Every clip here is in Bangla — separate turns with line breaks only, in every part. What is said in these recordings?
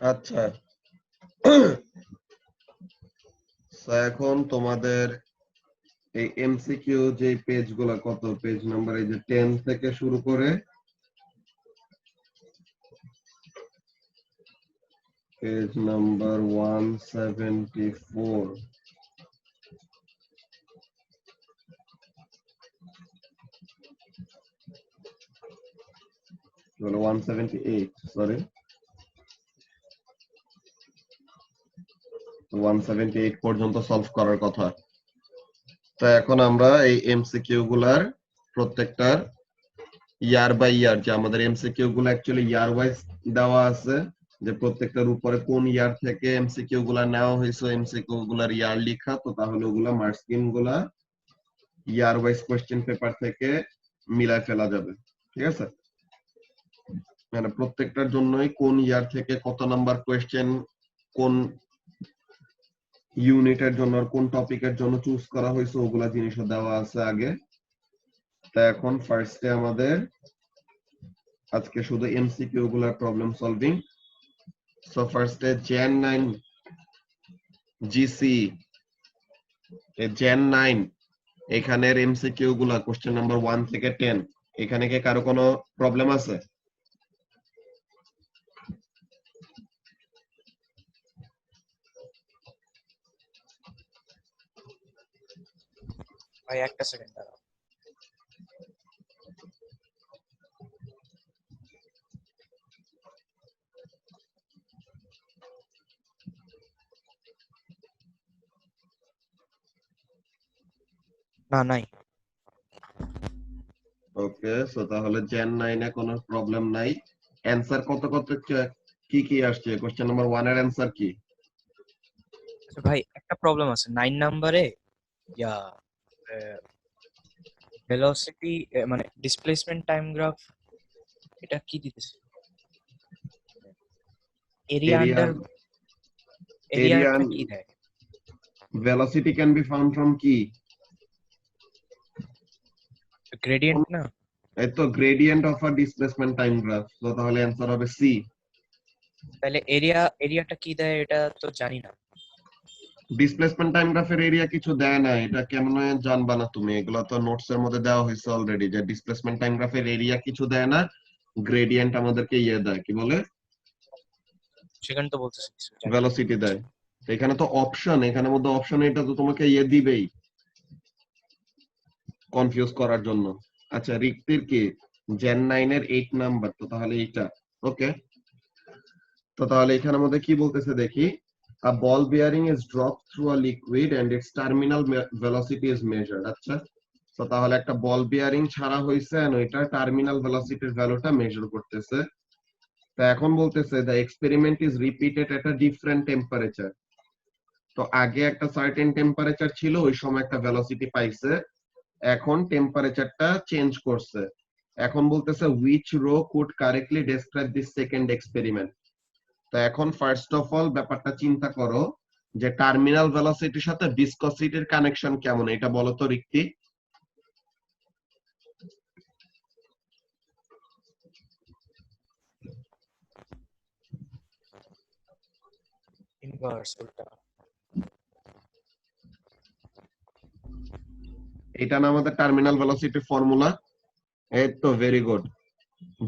আচ্ছা, এখন তোমাদের এই এমসিকিউ যে পেজগুলো, কত পেজ নাম্বার, এই যে 10 থেকে শুরু করে পেজ নাম্বার 174, 178, সরি 178 পর্যন্ত সলভ করার কথা। তো এখন আমরা এই এমসিকিউ গুলার প্রত্যেকটার ইয়ার বাই ইয়ার, যে আমাদের এমসিকিউ গুলো অ্যাকচুয়ালি ইয়ার ওয়াইজ দেওয়া আছে, যে প্রত্যেকটার উপরে কোন ইয়ার থেকে এমসিকিউ গুলা নেওয়া হয়েছে, এমসিকিউ গুলার ইয়ার লেখা, তো তাহলে ওগুলা মার্ক স্কিম গুলা ইয়ার ওয়াইজ কোশ্চেন পেপার থেকে মিলাই ফেলা যাবে। ঠিক আছে, মানে প্রত্যেকটার জন্যই কোন ইয়ার থেকে কত নাম্বার কোশ্চেন, কোন ইউনিটের জন্য আর কোন টপিকের জন্য চুজ করা হয়েছে, ওগুলা জিনিসও দেওয়া আছে আগে। তা এখন ফার্স্টে আমাদের আজকে শুধু এমসিকিউ গুলার প্রবলেম সলভিং। সো ফার্স্টে জেন 9 জিসি, জেন 9 এখানের এমসিকিউ গুলা কোশ্চেন নাম্বার 1 থেকে 10, এখানে কি কারো কোনো প্রবলেম আছে?
ভাই একটা সেকেন্ড দাঁড়াও। না, নাই।
ওকে, সো তাহলে জেন 9 এ কোনো প্রবলেম নাই। অ্যানসার কত কত কি কি আসছে? কোশ্চেন নাম্বার 1 এর অ্যানসার কি?
আচ্ছা ভাই, একটা প্রবলেম আছে 9 নাম্বারে। ইয়া ভেলোসিটি, মানে ডিসপ্লেসমেন্ট টাইম গ্রাফ, এটা কি দিতেছে? এরিয়া
এরিয়া,
আন্ডার,
এরিয়া
এরিয়াটা কি দেয়?
velocity can be found from কি?
গ্রেডিয়েন্ট না?
এই তো gradient of a displacement time graph, তো তাহলে অ্যানসার হবে সি।
তাহলে এরিয়াটা কি দেয় এটা তো জানি না।
ডিসপ্লেসমেন্ট টাইম গ্রাফের এরিয়া কিছু দেয় না, এটা কেমনে জানবা না তুমি? এগুলো তো নোটস এর মধ্যে দেওয়া হয়েছে অলরেডি, যে ডিসপ্লেসমেন্ট টাইম গ্রাফের এরিয়া কিছু দেয় না, গ্রেডিয়েন্ট আমাদেরকে দেয়, কি বলে,
সেখানে তো বলতেছে কিছু জানি না।
ভেলোসিটি দেয়। তো এখানে তো অপশন, এখানের মধ্যে অপশন, এটা তো তোমাকে দিবেই কনফিউজ করার জন্য। আচ্ছা, রিক্তির কি জেন 9 এর 8 নাম্বার, তো তাহলে এইটা। ওকে, তো তাহলে এখানের মধ্যে কি বলতেছে দেখি। A ball bearing is dropped through a liquid and its terminal velocity is measured. আচ্ছা, তো তাহলে একটা বল বিয়ারিং ছাড়া হয়েছে আর ওইটা টার্মিনাল ভেলোসিটির ভ্যালুটা মেজার করতেছে। তো এখন বলতেছে the experiment is repeated at a different temperature. তো আগে একটা সার্টেন টেম্পারেচার ছিল, ওই সময় একটা ভেলোসিটি পাইছে, এখন টেম্পারেচারটা চেঞ্জ করছে। এখন বলতেছে which row could correctly describe this second experiment. তো এখন ফার্স্ট অফ অল ব্যাপারটা চিন্তা করো, যে টার্মিনাল ভেলোসিটির সাথে ভিসকসিটির কানেকশন কেমন, এটা বলো তো রিক্তি।
ইনভার্স উল্টা।
এটা না আমাদের টার্মিনাল ভেলোসিটির ফর্মুলা? এই তো, ভেরি গুড।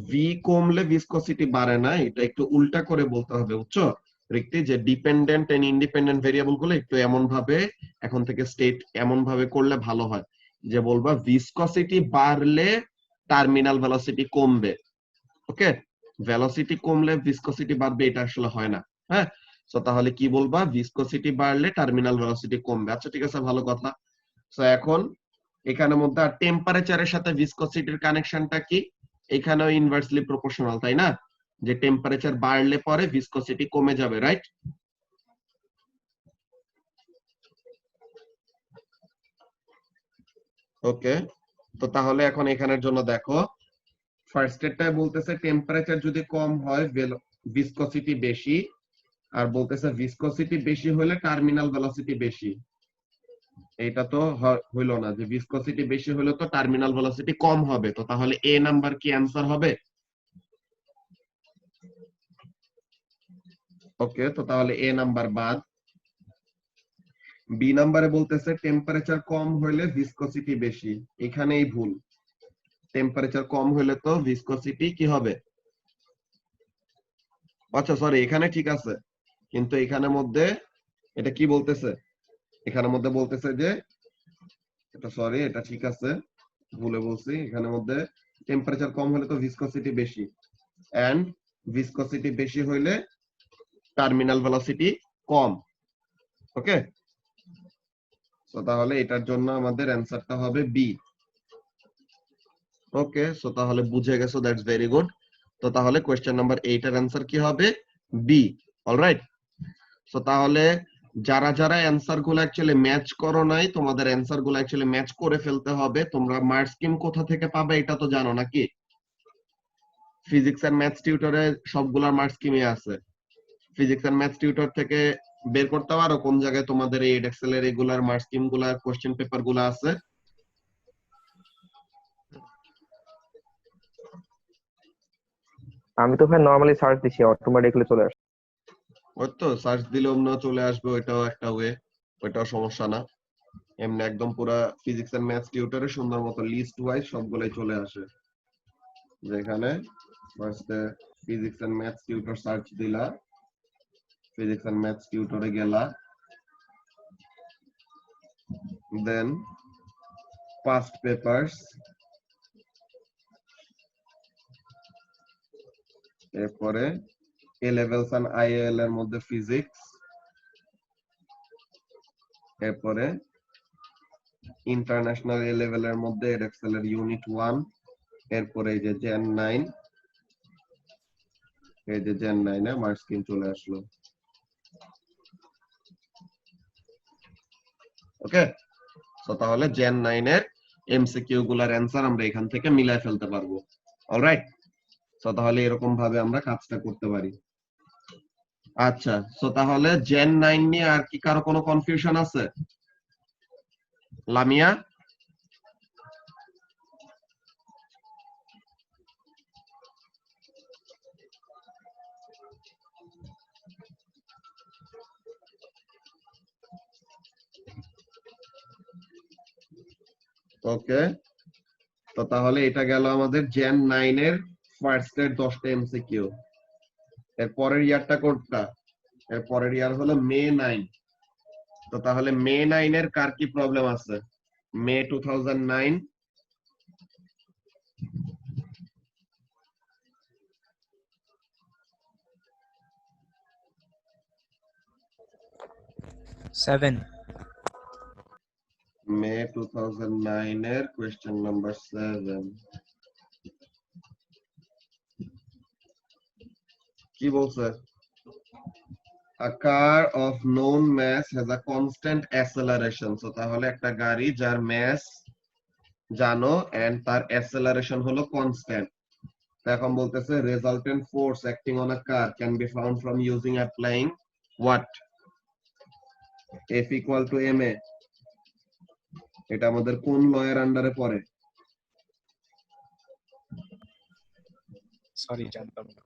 ভি কমলে ভিসকসিটি বাড়ে না, এটা একটু উল্টা করে বলতে হবে, বুঝছো রিক্তি, যে ডিপেন্ডেন্ট এন্ড ইন্ডিপেন্ডেন্ট ভেরিয়েবল গুলো একটু এমন ভাবে এখন থেকে স্টেট এমন ভাবে করলে ভালো হয়, যে বলবা ভিসকসিটি বাড়লে টার্মিনাল ভেলোসিটি কমবে। ওকে, ভেলোসিটি কমলে ভিসকসিটি বাড়বে, এটা আসলে হয় না। হ্যাঁ, তো তাহলে কি বলবা, ভিসকসিটি বাড়লে টার্মিনাল ভেলোসিটি কমবে। আচ্ছা ঠিক আছে, ভালো কথা। তো এখন এখানের মধ্যে টেম্পারেচারের সাথে ভিসকসিটির কানেকশনটা কি? এখানেও ইনভার্সলি প্রপোর্শনাল, তাই না? যে টেম্পারেচার বাড়লে পরে ভিসকসিটি কমে যাবে, রাইট? ওকে, তো তাহলে এখন এখানের জন্য দেখো, ফার্স্ট এরটায় বলতেছে টেম্পারেচার যদি কম হয় ভিসকসিটি বেশি, আর বলতেছে ভিসকসিটি বেশি হলে টার্মিনাল ভেলোসিটি বেশি। এটা তো হইলো না, যে ভিসকসিটি বেশি হলে তো টার্মিনাল ভেলোসিটি কম হবে, তো তাহলে এ নাম্বার কি অ্যান্সার হবে? ওকে, তো তাহলে এ নাম্বার বাদ। বি নাম্বারে বলতেছে টেম্পারেচার কম হইলে ভিসকসিটি বেশি, এখানেই ভুল। টেম্পারেচার কম হইলে তো ভিসকসিটি কি হবে? আচ্ছা সরি, এখানে ঠিক আছে, কিন্তু এখানে মধ্যে এটা কি বলতেছে, এখানে মধ্যে বলতেছে যে এটা সরি, এটা ঠিক আছে, ভুলে বলছি। এখানে মধ্যে টেম্পারেচার কম হলে তো ভিসকসিটি বেশি, এন্ড ভিসকসিটি বেশি হইলে টার্মিনাল ভেলোসিটি কম। ওকে, সো তাহলে এটার জন্য আমাদের অ্যান্সারটা হবে বি। ওকে, সো তাহলে বুঝে গেছো, দ্যাটস ভেরি গুড। তো তাহলে কোশ্চেন নাম্বার 8 এর অ্যান্সার কি হবে? বি। অলরাইট, সো তাহলে যারা যারা অ্যান্সার গুলো অ্যাকচুয়ালি ম্যাচ করো নাই, তোমাদের অ্যান্সার গুলো অ্যাকচুয়ালি ম্যাচ করে ফেলতে হবে। তোমরা মার্ক স্কিম কোথা থেকে পাবে এটা তো জানো নাকি? ফিজিক্স এন্ড ম্যাথস টিউটরে সবগুলা মার্ক স্কিমে আছে। ফিজিক্স এন্ড ম্যাথস টিউটর থেকে বের করতে পারো কোন জায়গায় তোমাদের এই এডএক্সেল এর রেগুলার মার্ক স্কিম গুলা, কোশ্চেন পেপার গুলা আছে।
আমি তো ভাই নরমালি সার্চ দিছি, অটোমেটিক্যালি চলে আসে।
ওই তো সার্চ দিলে অন্য চলে আসবে, ওইটাও একটা ওয়ে, ওইটাও সমস্যা না। এমনি একদম পুরা ফিজিক্স এন্ড ম্যাথস টিউটরে সুন্দর মতো লিস্ট ওয়াইজ সবগুলাই চলে আসে। যেখানে ফার্স্টে physics and maths tutor search দিলা, ফিজিক্স এন্ড ম্যাথস টিউটরে গেলা, দেন পাস্ট পেপারস, এরপরে এ লেভেলস এন্ড আইএল এর মধ্যে ফিজিক্স, এরপরে ইন্টারন্যাশনাল এ লেভেলের মধ্যে এডএক্সএল এর ইউনিট 1, এরপরে এই যে জেন 9, এই যে জেন 9 এ মার্ক স্কিম চলে আসলো। ওকে, তো তাহলে জেন 9 এর এমসিকিউ গুলার অ্যানসার আমরা এখান থেকে মিলায় ফেলতে পারবো। অলরাইট, তো তাহলে এরকম ভাবে আমরা কাজটা করতে পারি। আচ্ছা, তো তাহলে জেন 9 নিয়ে আর কি কারো কোনো কনফিউশন আছে? লামিয়া? ওকে, তো তাহলে এটা গেল আমাদের জেন 9 এর ফার্স্ট এর 10টা এমসিকিউ। এর পরের ইয়ারটা কোনটা? এর পরের ইয়ার হলো মে 9। তো তাহলে মে 9 এর কার কি প্রবলেম আছে? মে 2009,
সেভেন।
মে 2009 এর কোয়েশ্চেন নাম্বার 7 কি বলছে? A car of known mass has a constant acceleration. So তাহলে একটা গাড়ি যার mass জানো and তার acceleration হলো constant. তো এখন বলতেছে resultant force acting on a car can be found from using applying what? F equal to ma. এটা আমাদের কোন ল এর আন্ডারে পড়ে?
সরি, জানতাম না।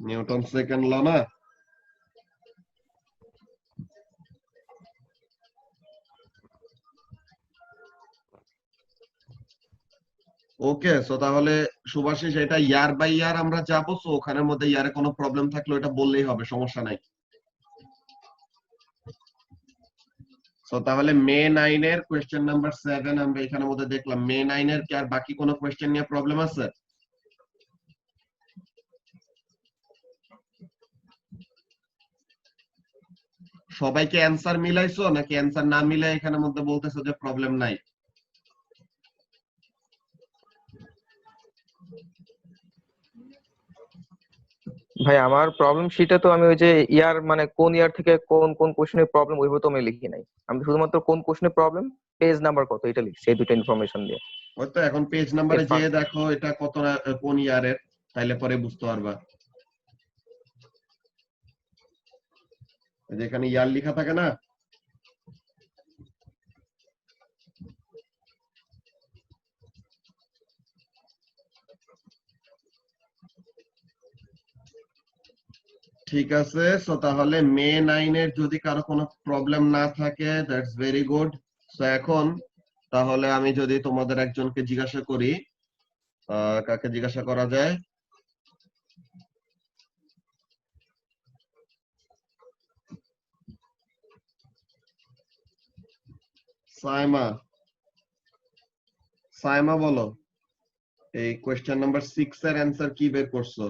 নিউটন সেকেন্ড ল না? ওকে, সো তাহলে সুভাষিস এটা ইয়ার বাই ইয়ার আমরা যাবো, সো ওখানের মধ্যে ইয়ারে কোনো প্রবলেম থাকলে ওটা বললেই হবে, সমস্যা নাই। সো তাহলে মে 9 এর কোশ্চেন নাম্বার 7 আমরা এখানের মধ্যে দেখলাম। মে 9 এর কি আর বাকি কোনো কোশ্চেন নিয়ে প্রবলেম আছে? সবাইকে অ্যানসার মিলাইছো নাকি অ্যানসার না মিলাই এখানের মধ্যে বলতেছো যে প্রবলেম নাই?
ভাই আমার প্রবলেম শিটে তো আমি ওই যে ইয়ার মানে কোন ইয়ার থেকে কোন কোন কোশ্চেনের প্রবলেম ওইভাবে তো আমি লিখি নাই। আমি শুধুমাত্র কোন কোশ্চেনের প্রবলেম, পেজ নাম্বার কত এটা লিখছি, এই দুটো ইনফরমেশন দিয়ে।
ওই তো এখন পেজ
এর
নাম্বারে
ফার্স্ট
যেয়ে দেখো এটা কত, কোন ইয়ারের, তাইলে পরে বুঝতে পারবা। যেখানে ইয়ার লেখা থাকে না, ঠিক আছে, সো তাহলে মে 9 এর যদি কারো কোনো প্রবলেম না থাকে দ্যাটস ভেরি গুড। সো এখন তাহলে আমি যদি তোমাদের একজনকে জিজ্ঞাসা করি, কাকে জিজ্ঞাসা করা যায়? সাইমা, সাইমা বলো, এই কোয়েশ্চেন নাম্বার 6 এর অ্যান্সার কি বের করছো?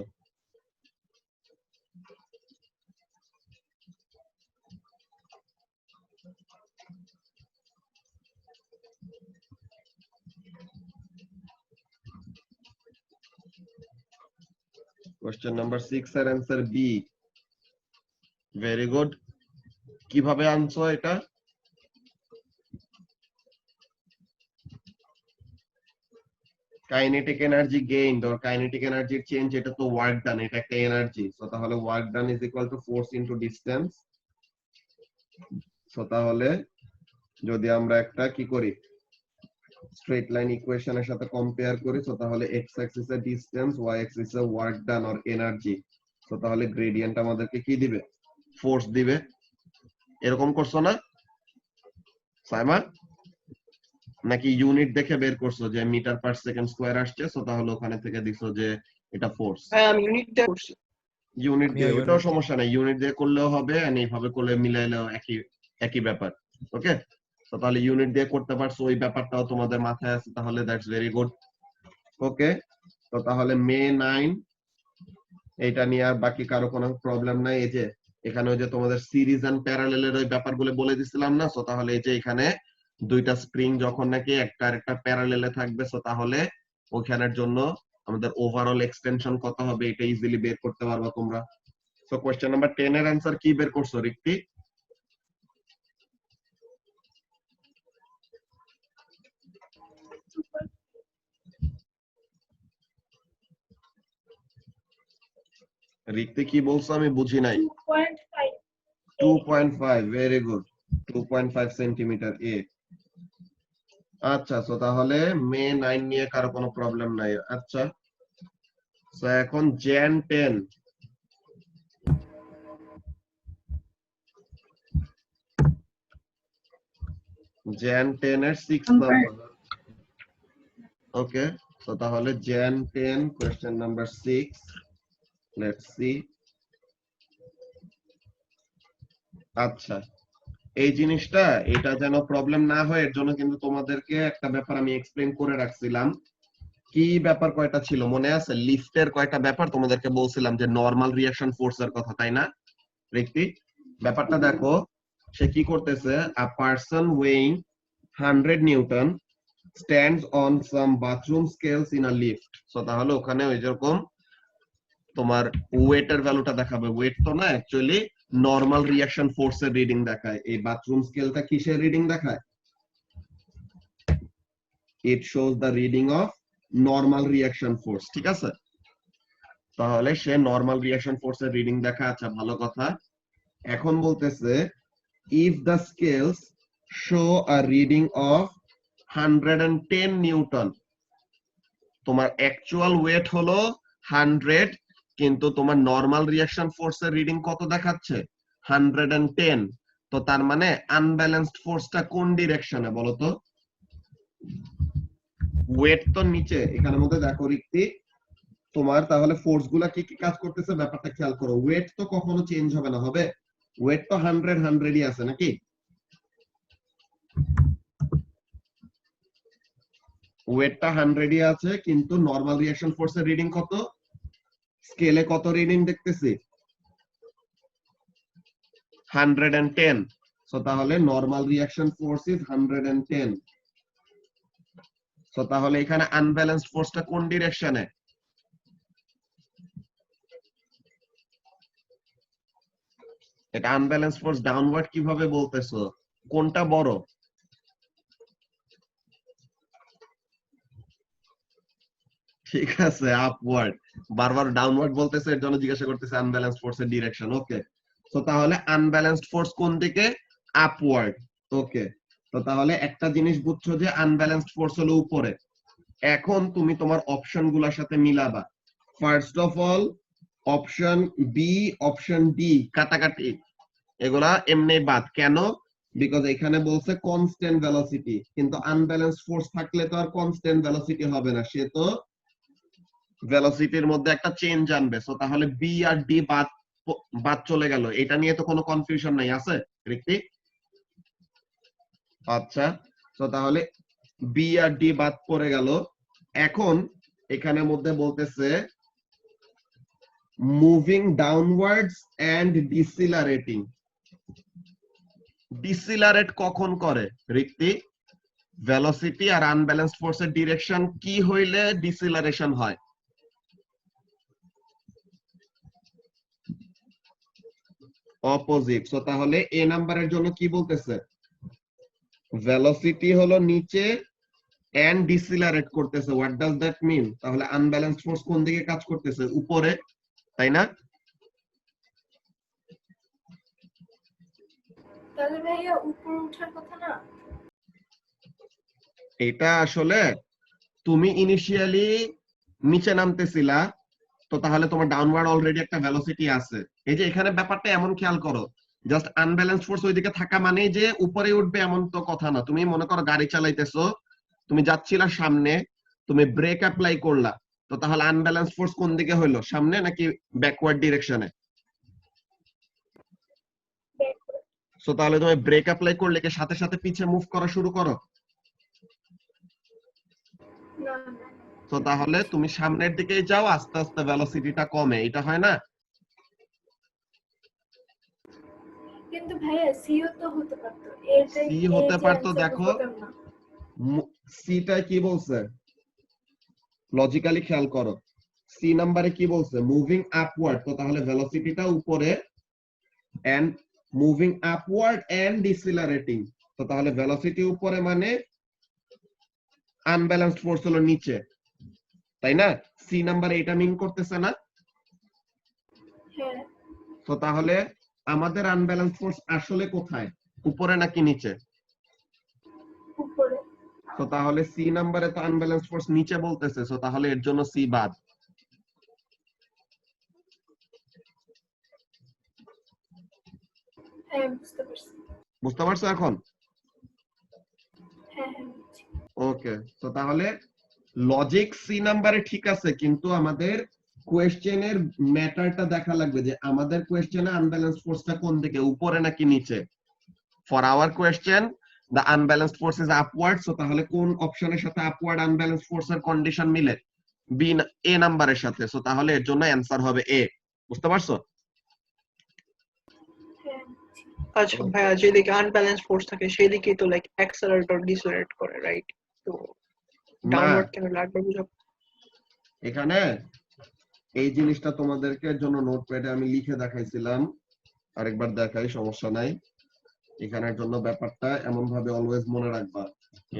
কোয়েশ্চেন নাম্বার 6 এর অ্যান্সার বি। Very good. কিভাবে আনছো এটা? Kinetic energy gained or kinetic energy change, এটা তো ওয়ার্ক ডান, এটা একটা এনার্জি। সো তাহলে work done is equal to force into distance. So তাহলে যদি আমরা একটা কি করি, স্ট্রেট লাইন ইকুয়েশনের সাথে কম্পেয়ার করি, সো তাহলে এক্স অ্যাক্সিস এর ডিসটেন্স, ওয়াই অ্যাক্সিস এর work done or energy, so তাহলে গ্রেডিয়েন্ট আমাদেরকে কি দিবে? ফোর্স দিবে। এরকম করছো না সাইমা? নাকি ইউনিট দেখে বের করছো যে মিটার পার সেকেন্ড স্কয়ার আসছে, সো তাহলে ওখানে থেকে দিছো যে এটা ফোর্স?
হ্যাঁ আমি ইউনিট দিয়ে করছি।
ইউনিট
আমিও
দিয়ে,
unit
ওটাও
দিয়ে।
সমস্যা নাই, ইউনিট দিয়ে করলেও হবে আর এইভাবে করলে মিলাইলেও একই একই ব্যাপার। ওকে, তো তাহলে ইউনিট দিয়ে করতে পারছো, ওই ব্যাপারটাও তোমাদের মাথায় আছে, তাহলে দ্যাটস ভেরি গুড। ওকে, তো তাহলে মে 9 এটা নিয়ে আর বাকি কারো কোনো প্রবলেম নাই। এই যে এখানে ওই যে তোমাদের সিরিজ এন্ড প্যারালেলের ওই ব্যাপারগুলো বলে দিছিলাম না, সো তাহলে এই যে এখানে দুইটা স্প্রিং যখন নাকি একটা আরেকটা প্যারালেলে থাকবে, সো তাহলে ওইখানের জন্য আমাদের ওভারঅল এক্সটেনশন কত হবে এটা ইজিলি বের করতে পারবা তোমরা। সো কোশ্চেন নাম্বার 10 এর অ্যান্সার কি বের করছো রিক্তি? রিক্তি কি বলছো আমি বুঝি নাই। 2.5, ভেরি গুড। 2.5 সেন্টিমিটার এ। আচ্ছা, সো তাহলে মে 9 নিয়ে কারো কোনো প্রবলেম নাই। আচ্ছা, সো এখন জ্যান 10, জ্যান 10 এর 6 নাম্বার। ওকে, সো তাহলে Gen 10 question number 6, let's see. আচ্ছা, এই জিনিসটা এটা যেন প্রবলেম না হয় এর জন্য কিন্তু তোমাদেরকে একটা ব্যাপার আমি এক্সপ্লেইন করে রাখছিলাম। কি ব্যাপার কয়টা ছিল মনে আছে? লিফটের কয়টা ব্যাপার তোমাদেরকে বলছিলাম যে নরমাল রিঅ্যাকশন ফোর্সের কথা, তাই না রিক্তি? ব্যাপারটা দেখো, সে কি করতেছে, আ person weighing 100 Newton stands on some bathroom scales in a lift. So তাহলে ওখানে ওই যেরকম তোমার ওয়েটের ভ্যালুটা দেখাবে, ওয়েট তো না, অ্যাকচুয়ালি নরমাল রিঅ্যাকশন ফোর্সের রিডিং দেখায়। এই বাথরুম স্কেলটা কিসের রিডিং দেখায়? It shows the reading of normal reaction force, ঠিক আছে? তাহলে সে নরমাল রিঅ্যাকশন ফোর্সের রিডিং দেখা, আচ্ছা ভালো কথা। এখন বলতেছে if the scales show a reading of 110 Newton, তোমার অ্যাকচুয়াল ওয়েট হলো 100, কিন্তু তোমার নরমাল রিঅ্যাকশন ফোর্সের রিডিং কত দেখাচ্ছে? 110। তো তার মানে আনব্যালেন্সড ফোর্সটা কোন ডিরেকশনে বলো তো? ওয়েট তো নিচে, এখানের মধ্যে দেখো রিক্তি, তোমার তাহলে ফোর্স গুলা কি কি কাজ করতেছে ব্যাপারটা খেয়াল করো। ওয়েট তো কখনো চেঞ্জ হবে না, হবে? ওয়েট তো 100ই আছে নাকি? ওয়েটটা 100ই আছে, কিন্তু নরমাল রিঅ্যাকশন ফোর্সের রিডিং কত? স্কেলে কত রিডিং দেখতেছি? 110। সো তাহলে normal reaction force is 110। So তাহলে এখানে আনব্যালেন্সড ফোর্সটা কোন ডিরেকশনে? এটা আনব্যালেন্সড ফোর্স ডাউনওয়ার্ড কিভাবে বলতেছো? কোনটা বড়? ঠিক আছে, আপওয়ার্ড। বারবার ডাউনওয়ার্ড বলতেছে, এর জন্য জিজ্ঞাসা করতেছে আনব্যালেন্সড ফোর্সের ডিরেকশন। ওকে, তো তাহলে আনব্যালেন্সড ফোর্স কোন দিকে? আপওয়ার্ড। ওকে, তো তাহলে একটা জিনিস বুঝছো যে আনব্যালেন্সড ফোর্স হলো উপরে। এখন তুমি তোমার অপশন গুলোর সাথে মিলাবা। First of all option B, option D কাটাকাটি, এগুলা এমনি বাদ কেন? বিকজ এখানে বলছে কনস্ট্যান্ট ভেলোসিটি, কিন্তু আনব্যালেন্স ফোর্স থাকলে তো আর কনস্ট্যান্ট ভেলোসিটি হবে না, সে তো ভেলোসিটির মধ্যে একটা চেঞ্জ আনবে। সো তাহলে বি আর ডি বাদ বাদ চলে গেল, এটা নিয়ে তো কোনো কনফিউশন নাই, আছে ঋত্বিক? আচ্ছা, তো তাহলে বি আর ডি বাদ পড়ে গেল। এখন এখানের মধ্যে বলতেছে moving downwards and decelerating. Decelerate কখন করে ঋত্বিক? ভেলোসিটি আর আনব্যালেন্সড ফোর্সের ডিরেকশন কি হইলে ডিসিলারেশন হয়? অপোজিট। সো তাহলে এ নাম্বারের জন্য কি বলতেছে? ভেলোসিটি হলো নিচে এন্ড ডিসিলারেট করতেছে। What does that mean? তাহলে আনব্যালেন্সড ফোর্স কোন দিকে কাজ করতেছে? উপরে, তাই না?
তাহলে ভাইয়া উপরে ওঠার কথা না?
এটা আসলে তুমি ইনিশিয়ালি নিচে নামতেছিলা, তো তাহলে তোমার ডাউনওয়ার্ড অলরেডি একটা ভেলোসিটি আছে। এই যে এখানে ব্যাপারটা এমন খেয়াল করো, জাস্ট আনব্যালেন্সড ফোর্স ওইদিকে থাকা মানেই যে উপরে উঠবে এমন তো কথা না। তুমি মনে করো গাড়ি চালাইতেছো, তুমি যাচ্ছিলা সামনে, তুমি ব্রেক অ্যাপ্লাই করলা, তো তাহলে আনব্যালেন্সড ফোর্স কোন দিকে হইলো, সামনে নাকি ব্যাকওয়ার্ড ডিরেকশনে? সো তাহলে তুমি ব্রেক অ্যাপ্লাই করলে কি সাথে সাথে পিছে মুভ করা শুরু করো?
না,
তো তাহলে তুমি সামনের দিকেই যাও, আস্তে আস্তে ভেলোসিটিটা কমে, এটা হয় না?
কিন্তু ভাইয়া সিও তো হতে পারতো।
সি হতে পারতো, দেখো সিটা কি বলছে, লজিক্যালি খেয়াল করো, সি নাম্বারে কি বলছে? Moving upward. তো তাহলে ভেলোসিটিটা উপরে and moving upward and decelerating. তো তাহলে ভেলোসিটি উপরে মানে আনব্যালেন্সড ফোর্স হলো নিচে, তাই না? সি নাম্বারে এটা মিন করতেছে না?
হ্যাঁ,
তো তাহলে আমাদের আনব্যালেন্সড ফোর্স আসলে কোথায়, উপরে নাকি নিচে?
উপরে।
তো তাহলে সি নাম্বারে তো আনব্যালেন্সড ফোর্স নিচে বলতেছে, সো তাহলে এর জন্য সি বাদ।
হ্যাঁ, বুঝতে পারছি।
বুঝতে পারছো এখন?
হ্যাঁ, বুঝছি।
ওকে, তো তাহলে লজিক সি নাম্বারে ঠিক আছে, কিন্তু আমাদের কোয়েশ্চেনের ম্যাটারটা দেখা লাগবে যে আমাদের কোয়েশ্চেনে আনব্যালেন্সড ফোর্সটা কোন দিকে, উপরে নাকি নিচে। For our question the unbalanced force is upward, so তাহলে কোন অপশনের সাথে আপওয়ার্ড আনব্যালেন্সড ফোর্সের কন্ডিশন মিলে? বি, এ নাম্বারের সাথে। সো তাহলে এর জন্য অ্যানসার হবে এ। বুঝতে পারছো?
হ্যাঁ,
আচ্ছা ভাইয়া, যেদিকে আনব্যালেন্স ফোর্স থাকে সেই দিকে তো লাইক অ্যাক্সেলারেট অর ডিসেলারেট করে, রাইট? তো
না,
ডাউনওয়ার্ড কেন লাগবে বুঝা?
এখানে এই জিনিসটা তোমাদেরকে জন্য নোটপ্যাডে আমি লিখে দেখাইছিলাম, আরেকবার দেখাই, সমস্যা নাই। এখানের জন্য ব্যাপারটা এমন ভাবে অলওয়েজ মনে রাখবা,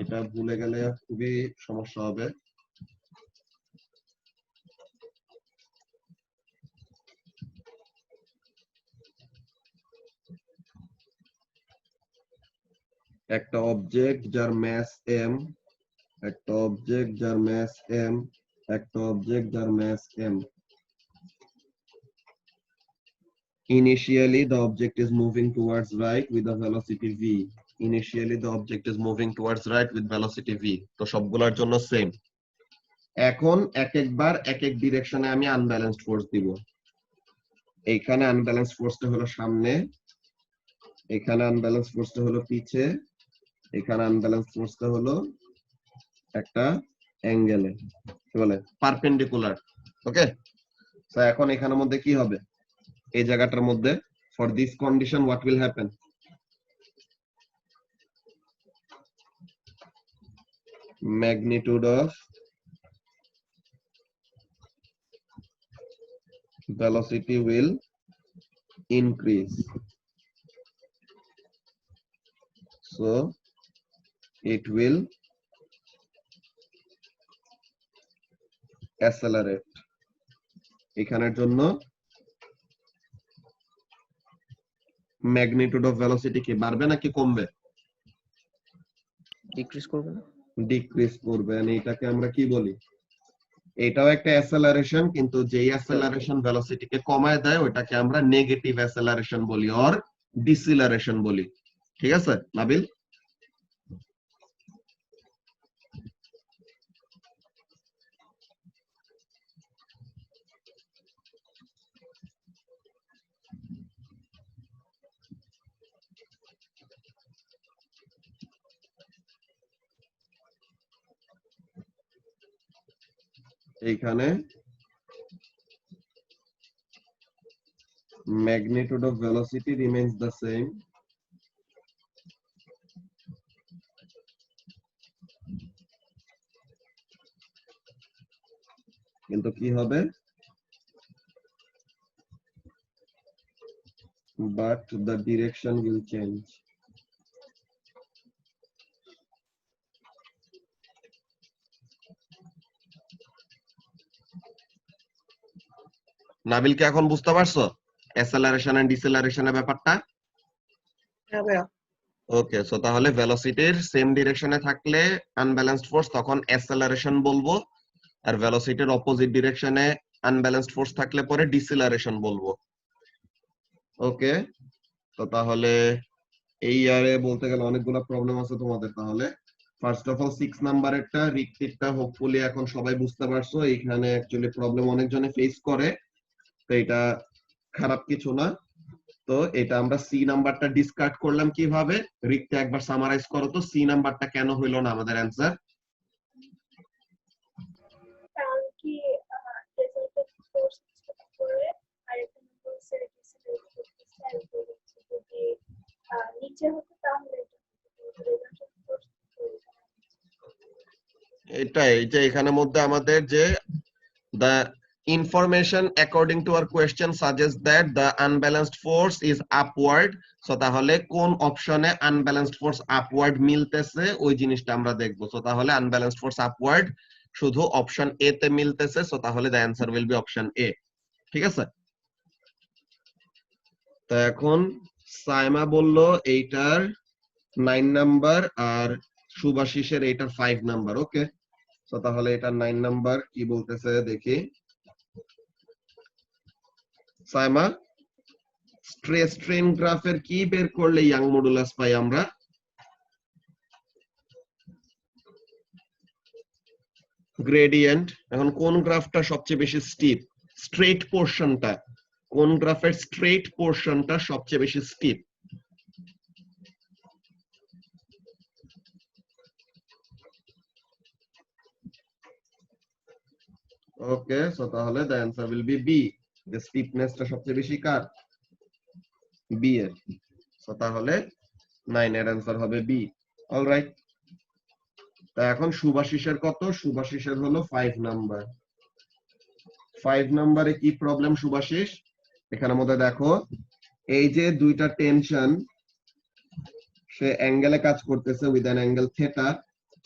এটা ভুলে গেলে খুবই সমস্যা হবে। একটা অবজেক্ট যার ম্যাস এম, একটা অবজেক্ট যার ম্যাস এম, একটা অবজেক্ট যার mass M. Initially, the object is moving towards right with a velocity v. Initially, the object is moving towards right with velocity v. তো সবগুলোর জন্য সেম। এখন এক একবার এক এক ডিরেকশনে আমি আনব্যালেন্সড ফোর্স দিব। এইখানে আনব্যালেন্সড ফোর্সটা হলো সামনে, এখানে আনব্যালেন্সড ফোর্সটা হলো পিছে, এখানে আনব্যালেন্সড ফোর্সটা হলো একটা অ্যাঙ্গেলে, কি বলে, পারপেন্ডিকুলার। ওকে, তো এখন এখানের মধ্যে কি হবে, এই জায়গাটার মধ্যে for this condition what will happen? Magnitude of velocity will increase, so it will accelerate. এখানের জন্য ম্যাগনিটিউড অফ ভেলোসিটি কি বাড়বে নাকি কমবে?
ডিক্রিজ করবে না?
ডিক্রিজ করবে। এটাকে আমরা কি বলি? এটাও একটা অ্যাসেলারেশন, কিন্তু যেই অ্যাসেলারেশন ভেলোসিটিকে কমায় দেয় ওটাকে আমরা নেগেটিভ অ্যাসেলারেশন বলি অর ডিসিলারেশন বলি। ঠিক আছে নাবিল? এইখানে magnitude of velocity remains the same, কিন্তু কি হবে, but the direction will change. Nabil কি এখন বুঝতে পারছো অ্যাসেলারেশন এন্ড ডিসেলারেশনের ব্যাপারটা?
হ্যাঁ ভাইয়া।
ওকে, সো তাহলে ভেলোসিটির সেম ডিরেকশনে থাকলে আনব্যালেন্সড ফোর্স তখন অ্যাসেলারেশন বলবো, আর ভেলোসিটির অপোজিট ডিরেকশনে আনব্যালেন্সড ফোর্স থাকলে পরে ডিসেলারেশন বলবো। ওকে, তো তাহলে এই ইয়ারে বলতে গেলে অনেকগুলো প্রবলেম আছে তোমাদের। তাহলে ফার্স্ট অফ অল 6 নাম্বারেরটা রিক্টিকটা হোপফুলি এখন সবাই বুঝতে পারছো। এইখানে অ্যাকচুয়ালি প্রবলেম অনেকজনে ফেস করে, তো এটা খারাপ কিছু না। তো এটা আমরা সি নাম্বারটা ডিসকার্ড করলাম কিভাবে, রিক্তে একবার সামারাইজ করো তো সি নাম্বারটা কেন হইলো না আমাদের অ্যানসার?
কারণ কি রেজাল্টের ফোর্স করে আর এখানে বলছে ডিসিলেট করতেছে আর বলছে যদি নিচে হতো তাহলে রেজাল্টের ফোর্স
এটাই যে এখানে মধ্যে আমাদের যে the information according to our question suggests that the unbalanced force is upward, so তাহলে কোন অপশনে unbalanced force upward মিলতেছে ওই জিনিসটা আমরা দেখবো। সো তাহলে unbalanced force upward শুধু অপশন এ তে মিলতেছে, সো তাহলে the answer will be option A। ঠিক আছে, তো এখন সাইমা বলল এইটার 9 নাম্বার আর সুভাশিসের এইটার 5 নাম্বার। ওকে, তো তাহলে এটা 9 নাম্বার কি বলতেছে দেখি। সাইমা, স্ট্রেস স্ট্রেন গ্রাফের কি বের করলে ইয়াং মডুলাস পাই আমরা? গ্রেডিয়েন্ট। এখন কোন গ্রাফটা সবচেয়ে বেশি স্টিপ? স্ট্রেট পোরশনটা। কোন গ্রাফের স্ট্রেট পোরশনটা সবচেয়ে বেশি স্টিপ? ওকে, সো তাহলে the answer will be B, যে স্টিপনেসটা সবচেয়ে বেশি কার? বি এর। সো তাহলে 9 এর অ্যানসার হবে বি। অলরাইট, তা এখন সুভাশিসের কত? সুভাশিসের হলো 5 নাম্বার। 5 নাম্বারে কি প্রবলেম সুভাশিস? এখানে মধ্যে দেখো এই যে দুইটা টেনশন সে অ্যাঙ্গেলে কাজ করতেছে with an angle theta,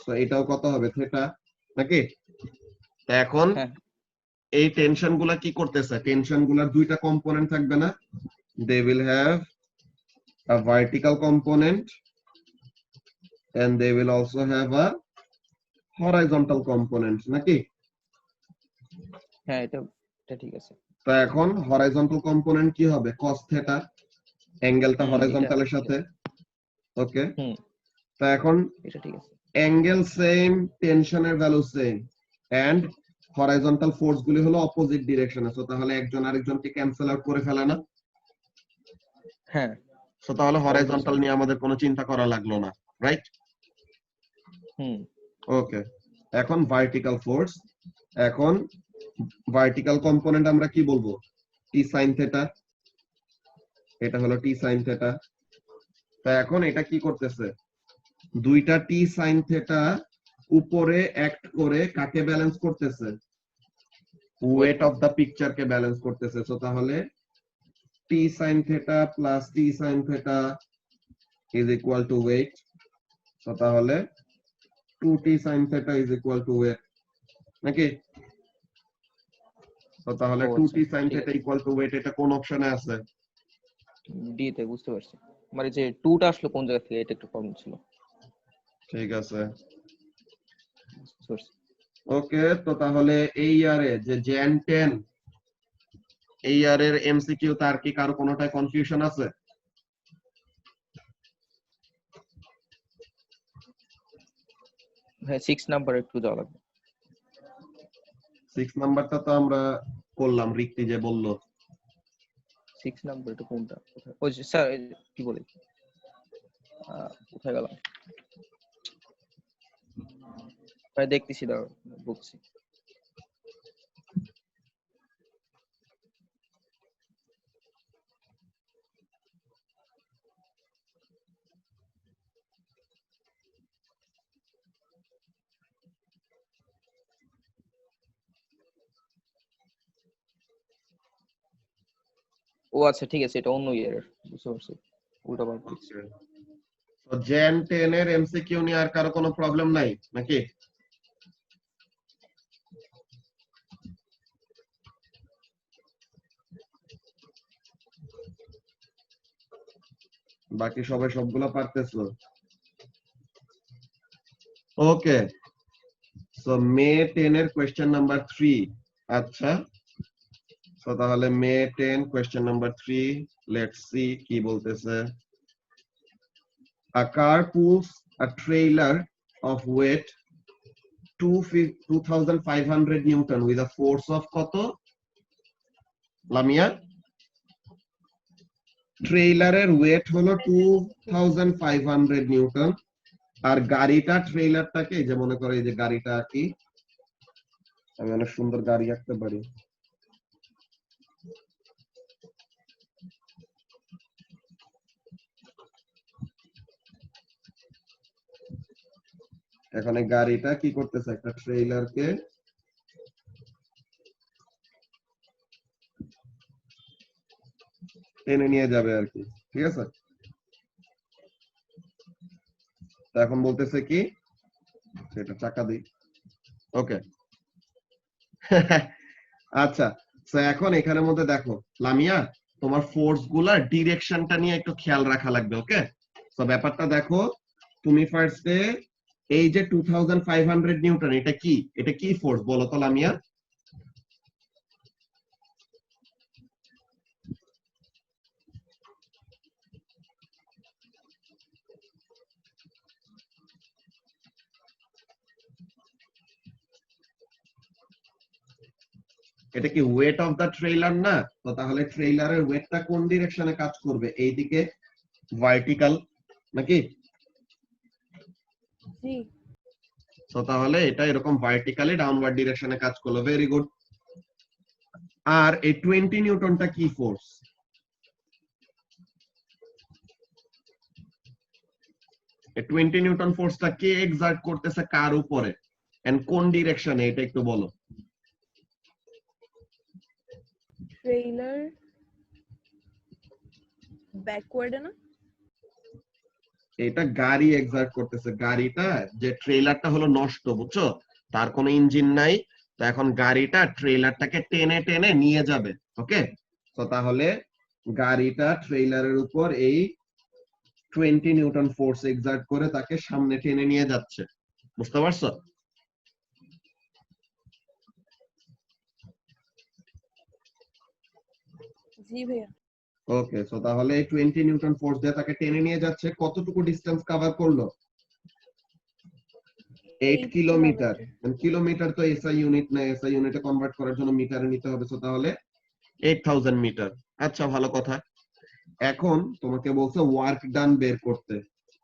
so এটাও কত হবে? থিটা, নাকি? তা এখন
হ্যাঁ।
এই টেনশন গুলা কি করতেছে? টেনশন গুলার দুইটা কম্পোনেন্ট থাকবে না? they will have a vertical component and they will also have a horizontal component, নাকি?
হ্যাঁ, এটা এটা ঠিক আছে।
তো এখন হরাইজন্টাল কম্পোনেন্ট কি হবে? cos থিটা, অ্যাঙ্গেলটা
এটা
হরাইজন্টালের সাথে। ওকে,
হুম,
তো এখন
এটা ঠিক আছে।
অ্যাঙ্গেল সেম, টেনশনের value same, and horizontal force গুলি হলো অপোজিট ডিরেকশনে, সো তাহলে একজন আরেকজনকে ক্যান্সেল আউট করে ফেলে না?
হ্যাঁ,
সো তাহলে হরাইজন্টাল নিয়ে আমাদের কোনো চিন্তা করা লাগলো না, রাইট?
হুম,
ওকে, এখন ভার্টিক্যাল ফোর্স। এখন ভার্টিক্যাল কম্পোনেন্ট আমরা কি বলবো? টি সাইন থিটা, এটা হলো টি সাইন থিটা। তা এখন এটা কি করতেছে? দুইটা টি সাইন থিটা উপরে অ্যাক্ট করে কাকে ব্যালেন্স করতেছে? ওয়েট অফ দা পিকচার কে ব্যালেন্স করতেছে। সো তাহলে T sine theta plus T sine theta is equal to weight, so তাহলে 2t sin theta is equal to weight, নাকি? তো তাহলে
ও
2t
আচ্ছা,
sin
ঠিক
theta
আছে।
equal to weight এটা কোন অপশনে আছে?
ডি তে, বুঝতে পারছি। মানে যে 2টা আসলো কোন জায়গা থেকে, এটা একটু প্রবলেম ছিল।
ঠিক আছে,
বুঝতে পারছি।
ওকে, তো তাহলে এই ইয়ারে যে জেন 10 এই ইয়ারের এমসিকিউ তার কি কারো কোনোটায় কনফিউশন আছে?
হ্যাঁ 6 নাম্বার একটু যাওয়া লাগবে।
6 নাম্বারটা তো আমরা করলাম, রিক্তি যে বললো।
6 নাম্বার এটা কোনটা? কোথায়? ওই যে স্যার কি বলে কোথায় গেলাম ভাই, দেখতেছি দাঁড়াও বলছি। ও আচ্ছা ঠিক আছে, এটা অন্য ইয়ারের, বুঝতে পারছি, উল্টা পাল্টা।
তো জেন 10 এর এমসিকিউ নিয়ে আর কারো কোনো প্রবলেম নাই নাকি? বাকি সবাই সবগুলো পারতেছো? ওকে, সো মে 10 এর কোশ্চেন নাম্বার 3। আচ্ছা, তো তাহলে মে 10 কোশ্চেন নাম্বার 3, লেটস সি কি বলতেছে। A car pulls a trailer of weight 2500 Newton with a force of কত লামিয়া? ট্রেইলারের ওয়েট হলো 2500 নিউটন, আর গাড়িটা ট্রেইলারটাকে যে মনে করে এই যে গাড়িটা কি, আমি অনেক সুন্দর গাড়ি আঁকতে পারি। এখানে গাড়িটা কি করতেছে, একটা ট্রেইলারকে টেনে নিয়ে যাবে আর কি, ঠিক আছে? তো এখন বলতেছে কি, সেটা চাকা দিই। ওকে আচ্ছা, তো এখন এখানের মধ্যে দেখো লামিয়া, তোমার ফোর্স গুলার ডিরেকশনটা নিয়ে একটু খেয়াল রাখা লাগবে। ওকে, তো ব্যাপারটা দেখো, তুমি ফার্স্টে এই যে 2500 নিউটন, এটা কি, এটা কি ফোর্স বলো তো লামিয়া? এটা কি ওয়েট অফ দা ট্রেইলার না? তো তাহলে ট্রেইলারের ওয়েটটা কোন ডিরেকশনে কাজ করবে? এইদিকে ভার্টিক্যাল নাকি?
জি।
তো তাহলে এটা এরকম ভার্টিক্যালি ডাউনওয়ার্ড ডিরেকশনে কাজ করলো, ভেরি গুড। আর এই 20 নিউটনটা কি ফোর্স? এই 20 নিউটন ফোর্সটা কে এক্সার্ট করতেছে কার উপরে এন্ড কোন ডিরেকশনে, এটা একটু বলো।
ট্রেইলার ব্যাকওয়ার্ডে না?
এটা গাড়ি এক্সার্ট করতেছে, গাড়িটা যে ট্রেইলারটা হলো নষ্ট, বুঝছো, তার কোনো ইঞ্জিন নাই, তো এখন গাড়িটা ট্রেইলারটাকে টেনে টেনে নিয়ে যাবে। ওকে, তো তাহলে গাড়িটা ট্রেইলারের উপর এই 20 নিউটন ফোর্স এক্সার্ট করে তাকে সামনে টেনে নিয়ে যাচ্ছে, বুঝতে পারছো?
জি ভাইয়া।
ওকে, সো তাহলে এই 20 নিউটন ফোর্স দিয়ে তাকে টেনে নিয়ে যাচ্ছে, কতটুকু ডিসটেন্স কভার করলো? 8 কিলোমিটার। কিলোমিটার তো এসআই ইউনিট না, এসআই ইউনিটে কনভার্ট করার জন্য মিটারে নিতে হবে, সো তাহলে 8000 মিটার। আচ্ছা, ভালো কথা। এখন তোমাকে বলছে ওয়ার্ক ডান বের করতে।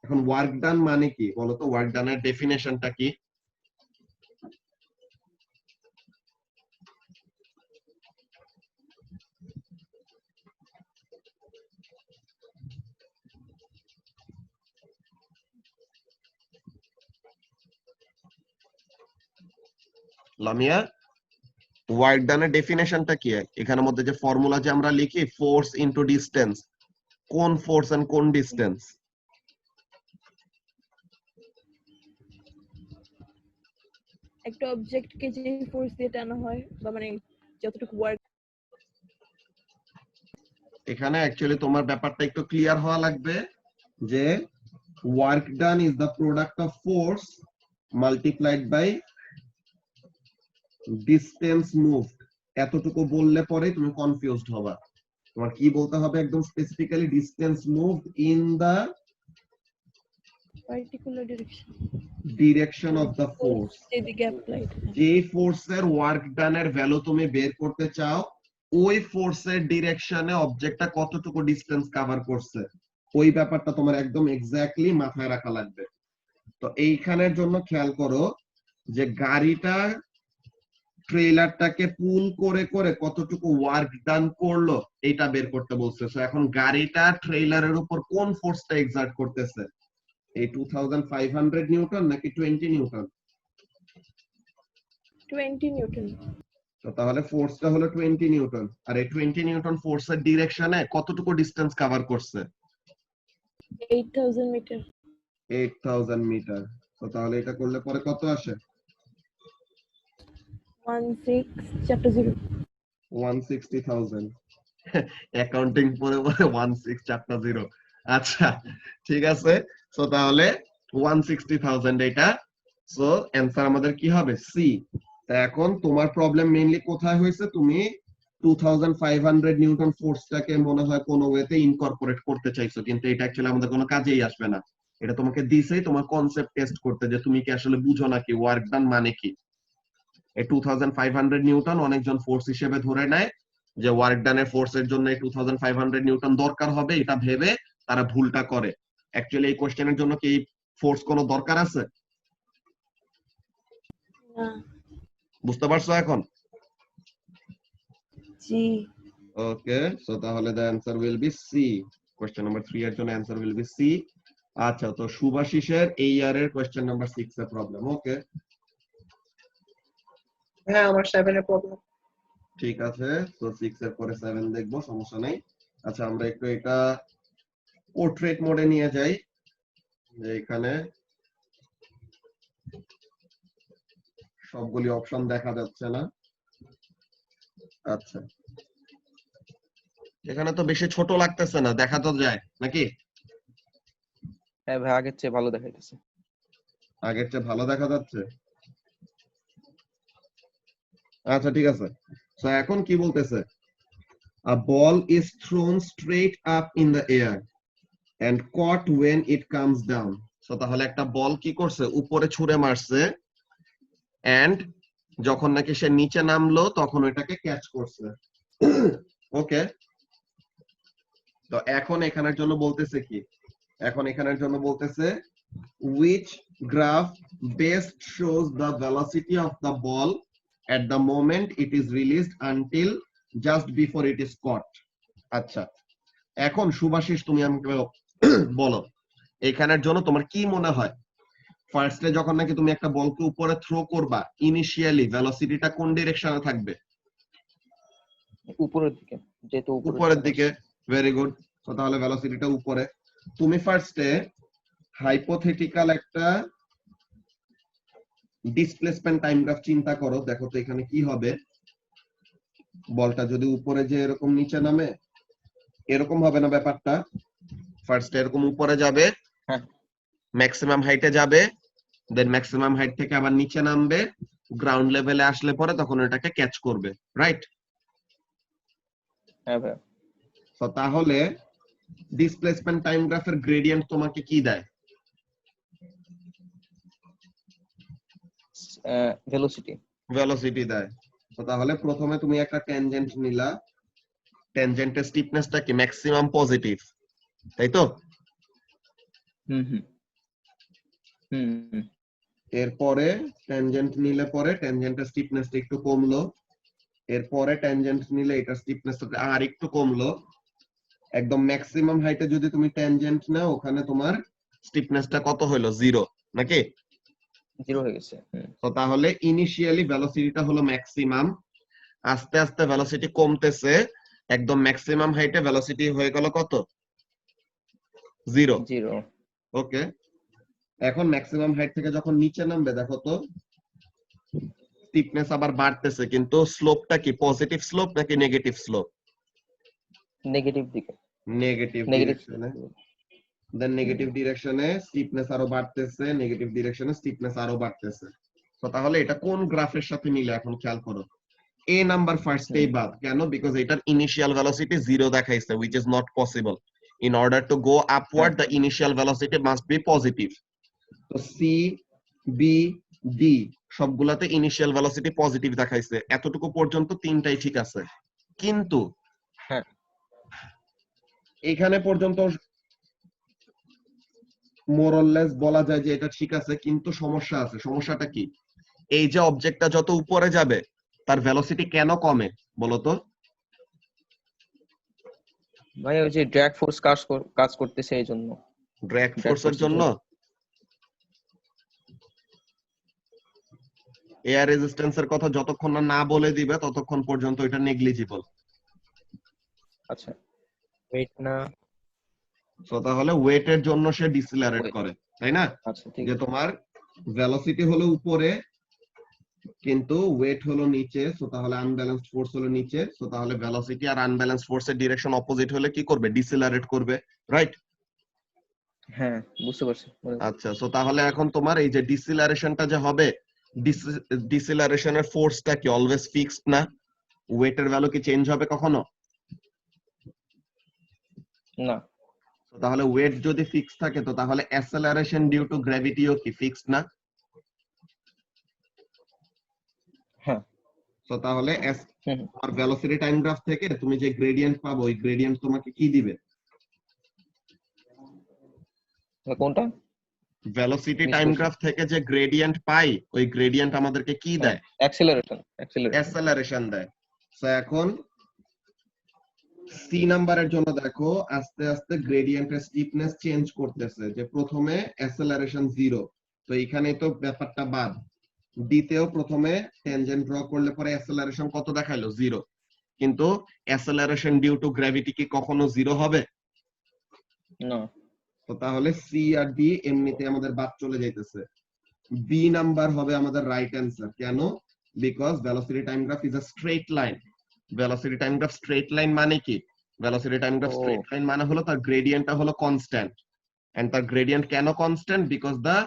এখন ওয়ার্ক ডান মানে কি বলো তো? ওয়ার্ক ডানের ডেফিনেশনটা কি? লামিয়া, ওয়ার্ক ডানের ডেফিনেশনটা কি? এখানের মধ্যে যে ফর্মুলা যে আমরা লিখি, ফোর্স ইনটু ডিসটেন্স, কোন ফোর্স এন্ড কোন ডিসটেন্স?
একটা অবজেক্টকে যে ফোর্স দিয়ে টানা হয়, বা মানে যতটুকু ওয়ার্ক।
এখানে অ্যাকচুয়ালি তোমার ব্যাপারটা একটু ক্লিয়ার হওয়া লাগবে যে work done is the product of force multiplied by distance moved এতটুকু বললে পরে তুমি কনফিউজড হবা। তোমার কি বলতে হবে একদম specifically, distance moved in the
particular direction
direction of the force.
যেদিকে অ্যাপ্লাইড।
যে ফোর্সের ওয়ার্ক ডানের ভ্যালু তুমি বের করতে চাও, ওই ফোর্সের ডিরেকশনে অবজেক্টটা কতটুকু ডিসটেন্স কভার করছে, ওই ব্যাপারটা তোমার একদম এক্স্যাক্টলি মাথায় রাখা লাগবে। তো এইখানের জন্য খেয়াল করো যে গাড়িটা ট্রেলারটাকে পুল করে করে কতটুকু ওয়ার্ক ডান করলো এটা বের করতে বলছে। সো এখন গাড়িটা ট্রেলারের উপর কোন ফোর্সটা এক্সার্ট করতেছে, এই 2500 নিউটন নাকি 20 নিউটন?
20 নিউটন।
তো তাহলে ফোর্সটা হলো 20 নিউটন, আর এই 20 নিউটন ফোর্সের ডিরেকশনে কতটুকু ডিসটেন্স কভার করছে?
8000 মিটার।
8000 মিটার। তো তাহলে এটা করলে পরে কত আসে?
1640।
160,000। অ্যাকাউন্টিং পরে পরে 1640। আচ্ছা ঠিক আছে। সো তাহলে 160,000 এটা। সো অ্যানসার আমাদের কি হবে? সি। তা এখন তোমার প্রবলেম মেইনলি কোথায় হয়েছে, তুমি 2500 নিউটন ফোর্সটাকে মনে হয় কোনো ওয়েতে ইনকর্পোরেট করতে চাইছো, কিন্তু এটা অ্যাকচুয়ালি আমাদের কোনো কাজেই আসবে না। এটা তোমাকে দিছেই তোমার কনসেপ্ট টেস্ট করতে, যে তুমি কি আসলে বুঝো নাকি ওয়ার্ক ডান মানে কি। এই 2500 নিউটন অনেকজন ফোর্স হিসেবে ধরে নেয়, যে ওয়ার্ক ডানের ফোর্সের জন্য 2500 নিউটন দরকার হবে, এটা ভেবে তারা ভুলটা করে। অ্যাকচুয়ালি এই কোশ্চেনের জন্য কি ফোর্স কোনো দরকার আছে?
না।
বুঝতে পারছো এখন?
জি।
ওকে, সো তাহলে the answer will be C. Question number 3 এর জন্য অ্যানসার উইল বি সি। আচ্ছা, তো শুভাশিসের এই ইয়ারের কোশ্চেন নাম্বার 6 এর প্রবলেম। ওকে,
হ্যাঁ আমার 7 এর প্রবলেম।
ঠিক আছে। তো 6 এর পরে 7 দেখবো, সমস্যা নাই। আচ্ছা, আমরা একটু এটা পোর্ট্রেট মোডে নিয়ে যাই, যে এখানে সবগুলি অপশন দেখা যাচ্ছে না। আচ্ছা, এখানে তো বেশি ছোট লাগতেছে না, দেখা তো যায় নাকি?
হ্যাঁ ভাই আগের চেয়ে ভালো দেখাইতেছে।
আগের চেয়ে ভালো দেখা যাচ্ছে। আচ্ছা ঠিক আছে। তো এখন কি বলতেছে? A ball is thrown straight up in the air and caught when it comes down. So তাহলে একটা বল কি করছে, উপরে ছুঁড়ে মারছে, and যখন নাকি সে নিচে নামলো তখন ওইটাকে ক্যাচ করছে। ওকে, তো এখন এখানের জন্য বলতেছে কি, এখন এখানের জন্য বলতেছে which graph best shows the velocity of the ball at the moment it is released until just before it is caught. আচ্ছা, এখন সুভাষিস তুমি আমাকে বলো, এখানের জন্য তোমার কি মনে হয়, ফার্স্টে যখন নাকি তুমি একটা বলকে উপরে থ্রো করবা, ইনিশিয়ালি ভেলোসিটিটা কোন ডিরেকশনে থাকবে?
উপরের দিকে, যেহেতু
উপরের দিকে। Very good. তো তাহলে ভেলোসিটিটা উপরে। তুমি ফার্স্টে হাইপোথেটিক্যাল একটা ডিসপ্লেসমেন্ট টাইম গ্রাফ চিন্তা করো, দেখো তো এখানে কি হবে। বলটা যদি উপরে যে এরকম নিচে নামে, এরকম হবে না ব্যাপারটা? ফার্স্ট এরকম উপরে যাবে,
হ্যাঁ
ম্যাক্সিমাম হাইটে যাবে, দেন ম্যাক্সিমাম হাইট থেকে আবার নিচে নামবে, গ্রাউন্ড লেভেলে আসলে পরে তখন এটাকে ক্যাচ করবে, রাইট?
হ্যাঁ ভাই।
তো তাহলে ডিসপ্লেসমেন্ট টাইম গ্রাফের গ্রেডিয়েন্ট তোমাকে কি দেয়?
ভেলোসিটি।
ভেলোসিটি দেয়। তো তাহলে প্রথমে তুমি একটা ট্যানজেন্ট নিলা, ট্যানজেন্টের স্টিফনেসটা কি ম্যাক্সিমাম পজিটিভ, তাই তো?
হুম হুম হুম।
এরপরে ট্যানজেন্ট নিলে পরে ট্যানজেন্টের স্টিফনেসটা একটু কমলো, এরপরে ট্যানজেন্ট নিলে এটা স্টিফনেসটা আর একটু কমলো, একদম ম্যাক্সিমাম হাইটে যদি তুমি ট্যানজেন্ট নাও, ওখানে তোমার স্টিফনেসটা কত হলো? 0 নাকি?
0 হয়ে গেছে।
তো তাহলে ইনিশিয়ালি ভেলোসিটিটা হলো ম্যাক্সিমাম, আস্তে আস্তে ভেলোসিটি কমতেছে, একদম ম্যাক্সিমাম হাইটে ভেলোসিটি হয়ে গেল কত? 0।
0।
ওকে, এখন ম্যাক্সিমাম হাইট থেকে যখন নিচে নামবে, দেখো তো স্টিফনেস আবার বাড়তেছে, কিন্তু স্লোপটা কি পজিটিভ স্লোপ নাকি নেগেটিভ স্লোপ?
নেগেটিভ দিকে।
নেগেটিভ ডিরেকশনে। দেন নেগেটিভ ডিরেকশনে স্টিফনেস আরো বাড়তেছে, নেগেটিভ ডিরেকশনে স্টিফনেস আরো বাড়তেছে। তো তাহলে এটা কোন গ্রাফের সাথে মিলে এখন খেয়াল করো। এ নাম্বার ফার্স্টেই বাদ কেন? বিকজ এটার ইনিশিয়াল ভেলোসিটি 0 দেখাইছে, which is not possible. In order to go upward, the initial velocity must be positive. তো সি, বি, ডি সবগুলাতে ইনিশিয়াল ভেলোসিটি পজিটিভ দেখাইছে, এতটুকু পর্যন্ত তিনটাই ঠিক আছে। কিন্তু
হ্যাঁ
এখানে পর্যন্ত মোরলেস বলা যায় যে এটা ঠিক আছে, কিন্তু সমস্যা আছে। সমস্যাটা কি? এই যে অবজেক্টটা যত উপরে যাবে তার ভেলোসিটি কেন কমে বলতো?
ভাই ওই যে ড্র্যাগ ফোর্স কাজ করতেছে এই জন্য।
ড্র্যাগ ফোর্সের জন্য? এয়ার রেজিস্ট্যান্সের কথা যতক্ষণ না বলে দিবে ততক্ষণ পর্যন্ত এটা নেগলিজিবল।
আচ্ছা
ওয়েট না,
সো তাহলে ওয়েটের জন্য সে ডিসিলারেট
Weight.
করে, তাই না?
আচ্ছা ঠিক
যে
আছে।
তোমার ভেলোসিটি হলো উপরে কিন্তু ওয়েট হলো নিচে, সো তাহলে আনব্যালেন্সড ফোর্স হলো নিচে, সো তাহলে ভেলোসিটি আর আনব্যালেন্সড ফোর্সের ডিরেকশন অপোজিট হলে কি করবে? ডিসিলারেট করবে, রাইট?
হ্যাঁ বুঝতে পারছি।
আচ্ছা, সো তাহলে এখন তোমার এই যে ডিসিলারেশনটা যে হবে, ডিসিলারেশনের ফোর্সটা কি অলওয়েজ ফিক্সড না? ওয়েটের ভ্যালু কি চেঞ্জ হবে কখনো?
না
তো তাহলে ওয়েট যদি ফিক্স থাকে তো তাহলে অ্যাসেলারেশন ডিউ টু গ্র্যাভিটিও কি ফিক্সড না?
হ্যাঁ
তো তাহলে
হুম
আর ভেলোসিটি টাইম গ্রাফ থেকে তুমি যে গ্রেডিয়েন্ট পাবো, ওই গ্রেডিয়েন্ট তোমাকে কি দিবে?
কোনটা?
ভেলোসিটি টাইম গ্রাফ থেকে যে গ্রেডিয়েন্ট পাই, ওই গ্রেডিয়েন্ট আমাদেরকে কি দেয়?
অ্যাক্সিলারেশন।
অ্যাসেলারেশন দেয়। সো এখন সি নাম্বারের জন্য দেখো আস্তে আস্তে গ্রেডিয়েন্টের স্টিপনেস চেঞ্জ করতেছে, যে প্রথমে অ্যাসেলারেশন 0, তো এখানে তো ব্যাপারটা বাদ। ডিতেও প্রথমে ট্যানজেন্ট ড্র করলে পরে অ্যাসেলারেশন কত দেখাইলো? 0, কিন্তু অ্যাসেলারেশন ডিউ টু গ্র্যাভিটি কি কখনো 0 হবে?
না
তো তাহলে সি আর ডি এমনিতে আমাদের বাদ চলে যাইতেছে। বি নাম্বার হবে আমাদের রাইট অ্যান্সার। কেন? Because velocity time graph is a straight line. Velocity time graph straight line মানে কি? Velocity time graph straight line মানে হলো তার গ্রেডিয়েন্টটা হলো কনস্ট্যান্ট, এন্ড তার গ্রেডিয়েন্ট কেন constant? Because the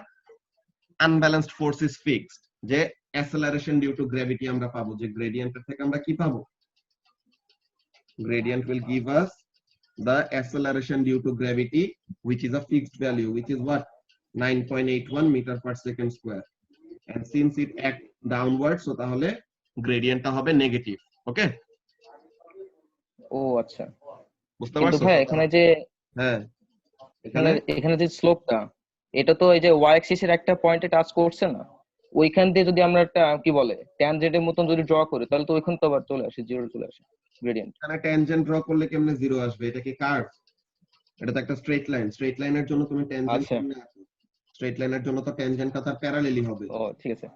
unbalanced force is fixed. যে অ্যাসেলারেশন ডিউ টু গ্র্যাভিটি আমরা পাবো, যে গ্রেডিয়েন্টের থেকে আমরা কি পাবো? Gradient will give us the acceleration due to gravity, which is a fixed value, which is what? 9.81 meter per second square. And since it act downward, so তাহলে গ্রেডিয়েন্টটা হবে নেগেটিভ। ওকে,
ও আচ্ছা।
বুঝতে
কিন্তু
পারছো?
ভাই এখানে যে
হ্যাঁ,
এখানে যে স্লোপটা, এটা তো এই যে ওয়াই অ্যাক্সিস এর একটা পয়েন্টে টাচ করছে না? ওইখান দিয়ে যদি আমরা একটা কি বলে ট্যানজেন্টের মতন যদি ড্র করি তাহলে তো ওইখান তো আবার চলে আসে, জিরো চলে আসে গ্রেডিয়েন্ট।
এখানে ট্যানজেন্ট ড্র করলে কেমনে জিরো আসবে? এটা কি কার্ভ? এটা তো একটা স্ট্রেট লাইন। স্ট্রেট লাইনের জন্য তুমি ট্যানজেন্ট
আচ্ছা
কেমনে আসবে? স্ট্রেট লাইনের জন্য তো ট্যানজেন্টটা তার প্যারালেলই হবে।
ও ঠিক আছে।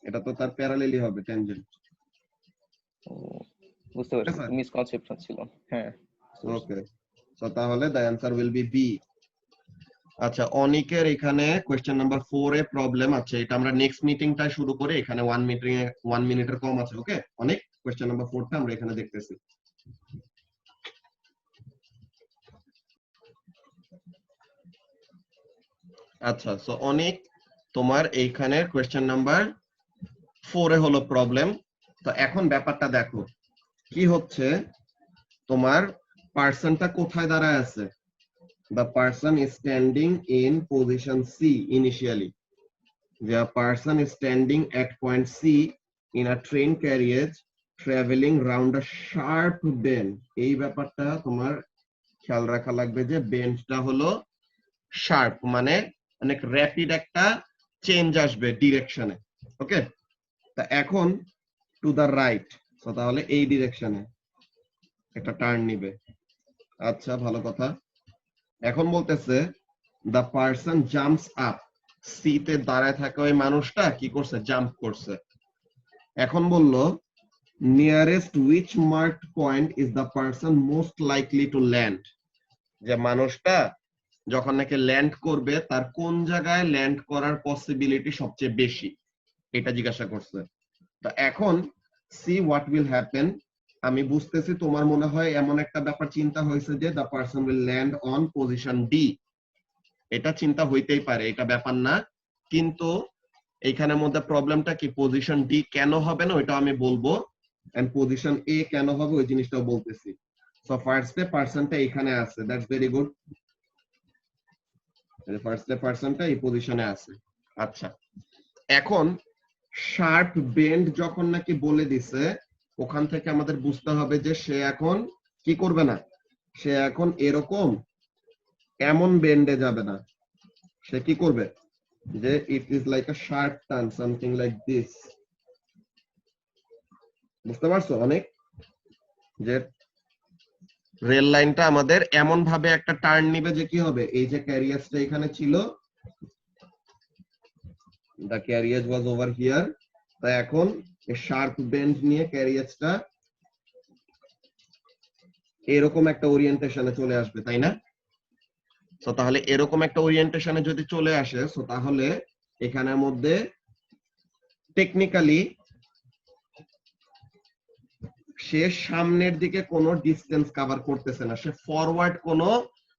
এটা তো তার প্যারালেলই হবে ট্যানজেন্ট।
ও বুঝতে পারছি, মিসকনসেপশন ছিল। হ্যাঁ
ওকে, সো তাহলে the answer will be B. আচ্ছা, অনিকের এখানে কোশ্চেন নাম্বার 4 এ প্রবলেম আছে, এটা আমরা নেক্সট মিটিংটা শুরু করে, এখানে 1 মিনিটের কম আছে। ওকে অনেক, কোশ্চেন নাম্বার 4টা আমরা এখানে দেখতেছি। আচ্ছা, সো অনেক তোমার এইখানের কোশ্চেন নাম্বার 4 এ হলো প্রবলেম। তো এখন ব্যাপারটা দেখো কি হচ্ছে, তোমার পার্সনটা কোথায় দাঁড়ায় আছে? The person is standing in position C initially. The person is standing at point C in a train carriage traveling round a sharp bend. এই ব্যাপারটা তোমার খেয়াল রাখা লাগবে যে বেন্ডটা হলো শার্প, মানে অনেক র্যাপিড একটা চেঞ্জ আসবে ডিরেকশনে। ওকে, তা এখন টু দা রাইট, তো তাহলে এই ডিরেকশনে একটা টার্ন নিবে। আচ্ছা, ভালো কথা। এখন বলতেছে the person jumps up, C তে দাঁড়ায় থাকা ওই মানুষটা কি করছে? জাম্প করছে। এখন বলল nearest which marked point is the person most likely to land, যে মানুষটা যখন নাকি ল্যান্ড করবে তার কোন জায়গায় ল্যান্ড করার পসিবিলিটি সবচেয়ে বেশি, এটা জিজ্ঞাসা করছে। তো এখন সি হোয়াট উইল হ্যাপেন। আমি বুঝতেছি তোমার মনে হয় এমন একটা ব্যাপার চিন্তা হয়েছে যে the person will land on position D। এটা চিন্তা হইতেই পারে, এটা ব্যাপার না, কিন্তু এইখানের মধ্যে প্রবলেমটা কি, পজিশন ডি কেন হবে না ওইটা আমি বলবো, এন্ড পজিশন এ কেন হবে ওই জিনিসটাও বলতেছি। সো ফার্স্টে পার্সনটা এখানে আছে, দ্যাটস ভেরি গুড। ফার্স্টে পার্সনটা এই পজিশনে আছে। আচ্ছা, এখন শার্প বেন্ড যখন নাকি বলে দিছে, ওখান থেকে আমাদের বুঝতে হবে যে সে এখন কি করবে না, সে এখন এরকম এমন বেন্ডে যাবে না, সে কি করবে, যে it is like a sharp turn, something like this. বুঝতে পারছো অনেক, যে রেল লাইনটা আমাদের এমন ভাবে একটা টার্ন নিবে যে কি হবে, এই যে ক্যারিয়াজটা এখানে ছিল, the carriage was over here, তাই এখন এই শার্প বেন্ড নিয়ে ক্যারিয়াজটা এরকম একটা ওরিয়েন্টেশনে চলে আসবে, তাই না? সো তাহলে এরকম একটা ওরিয়েন্টেশনে যদি চলে আসে, সো তাহলে এখানের মধ্যে টেকনিক্যালি সে সামনের দিকে কোনো ডিসটেন্স কভার করতেছে না, সে ফরওয়ার্ড কোনো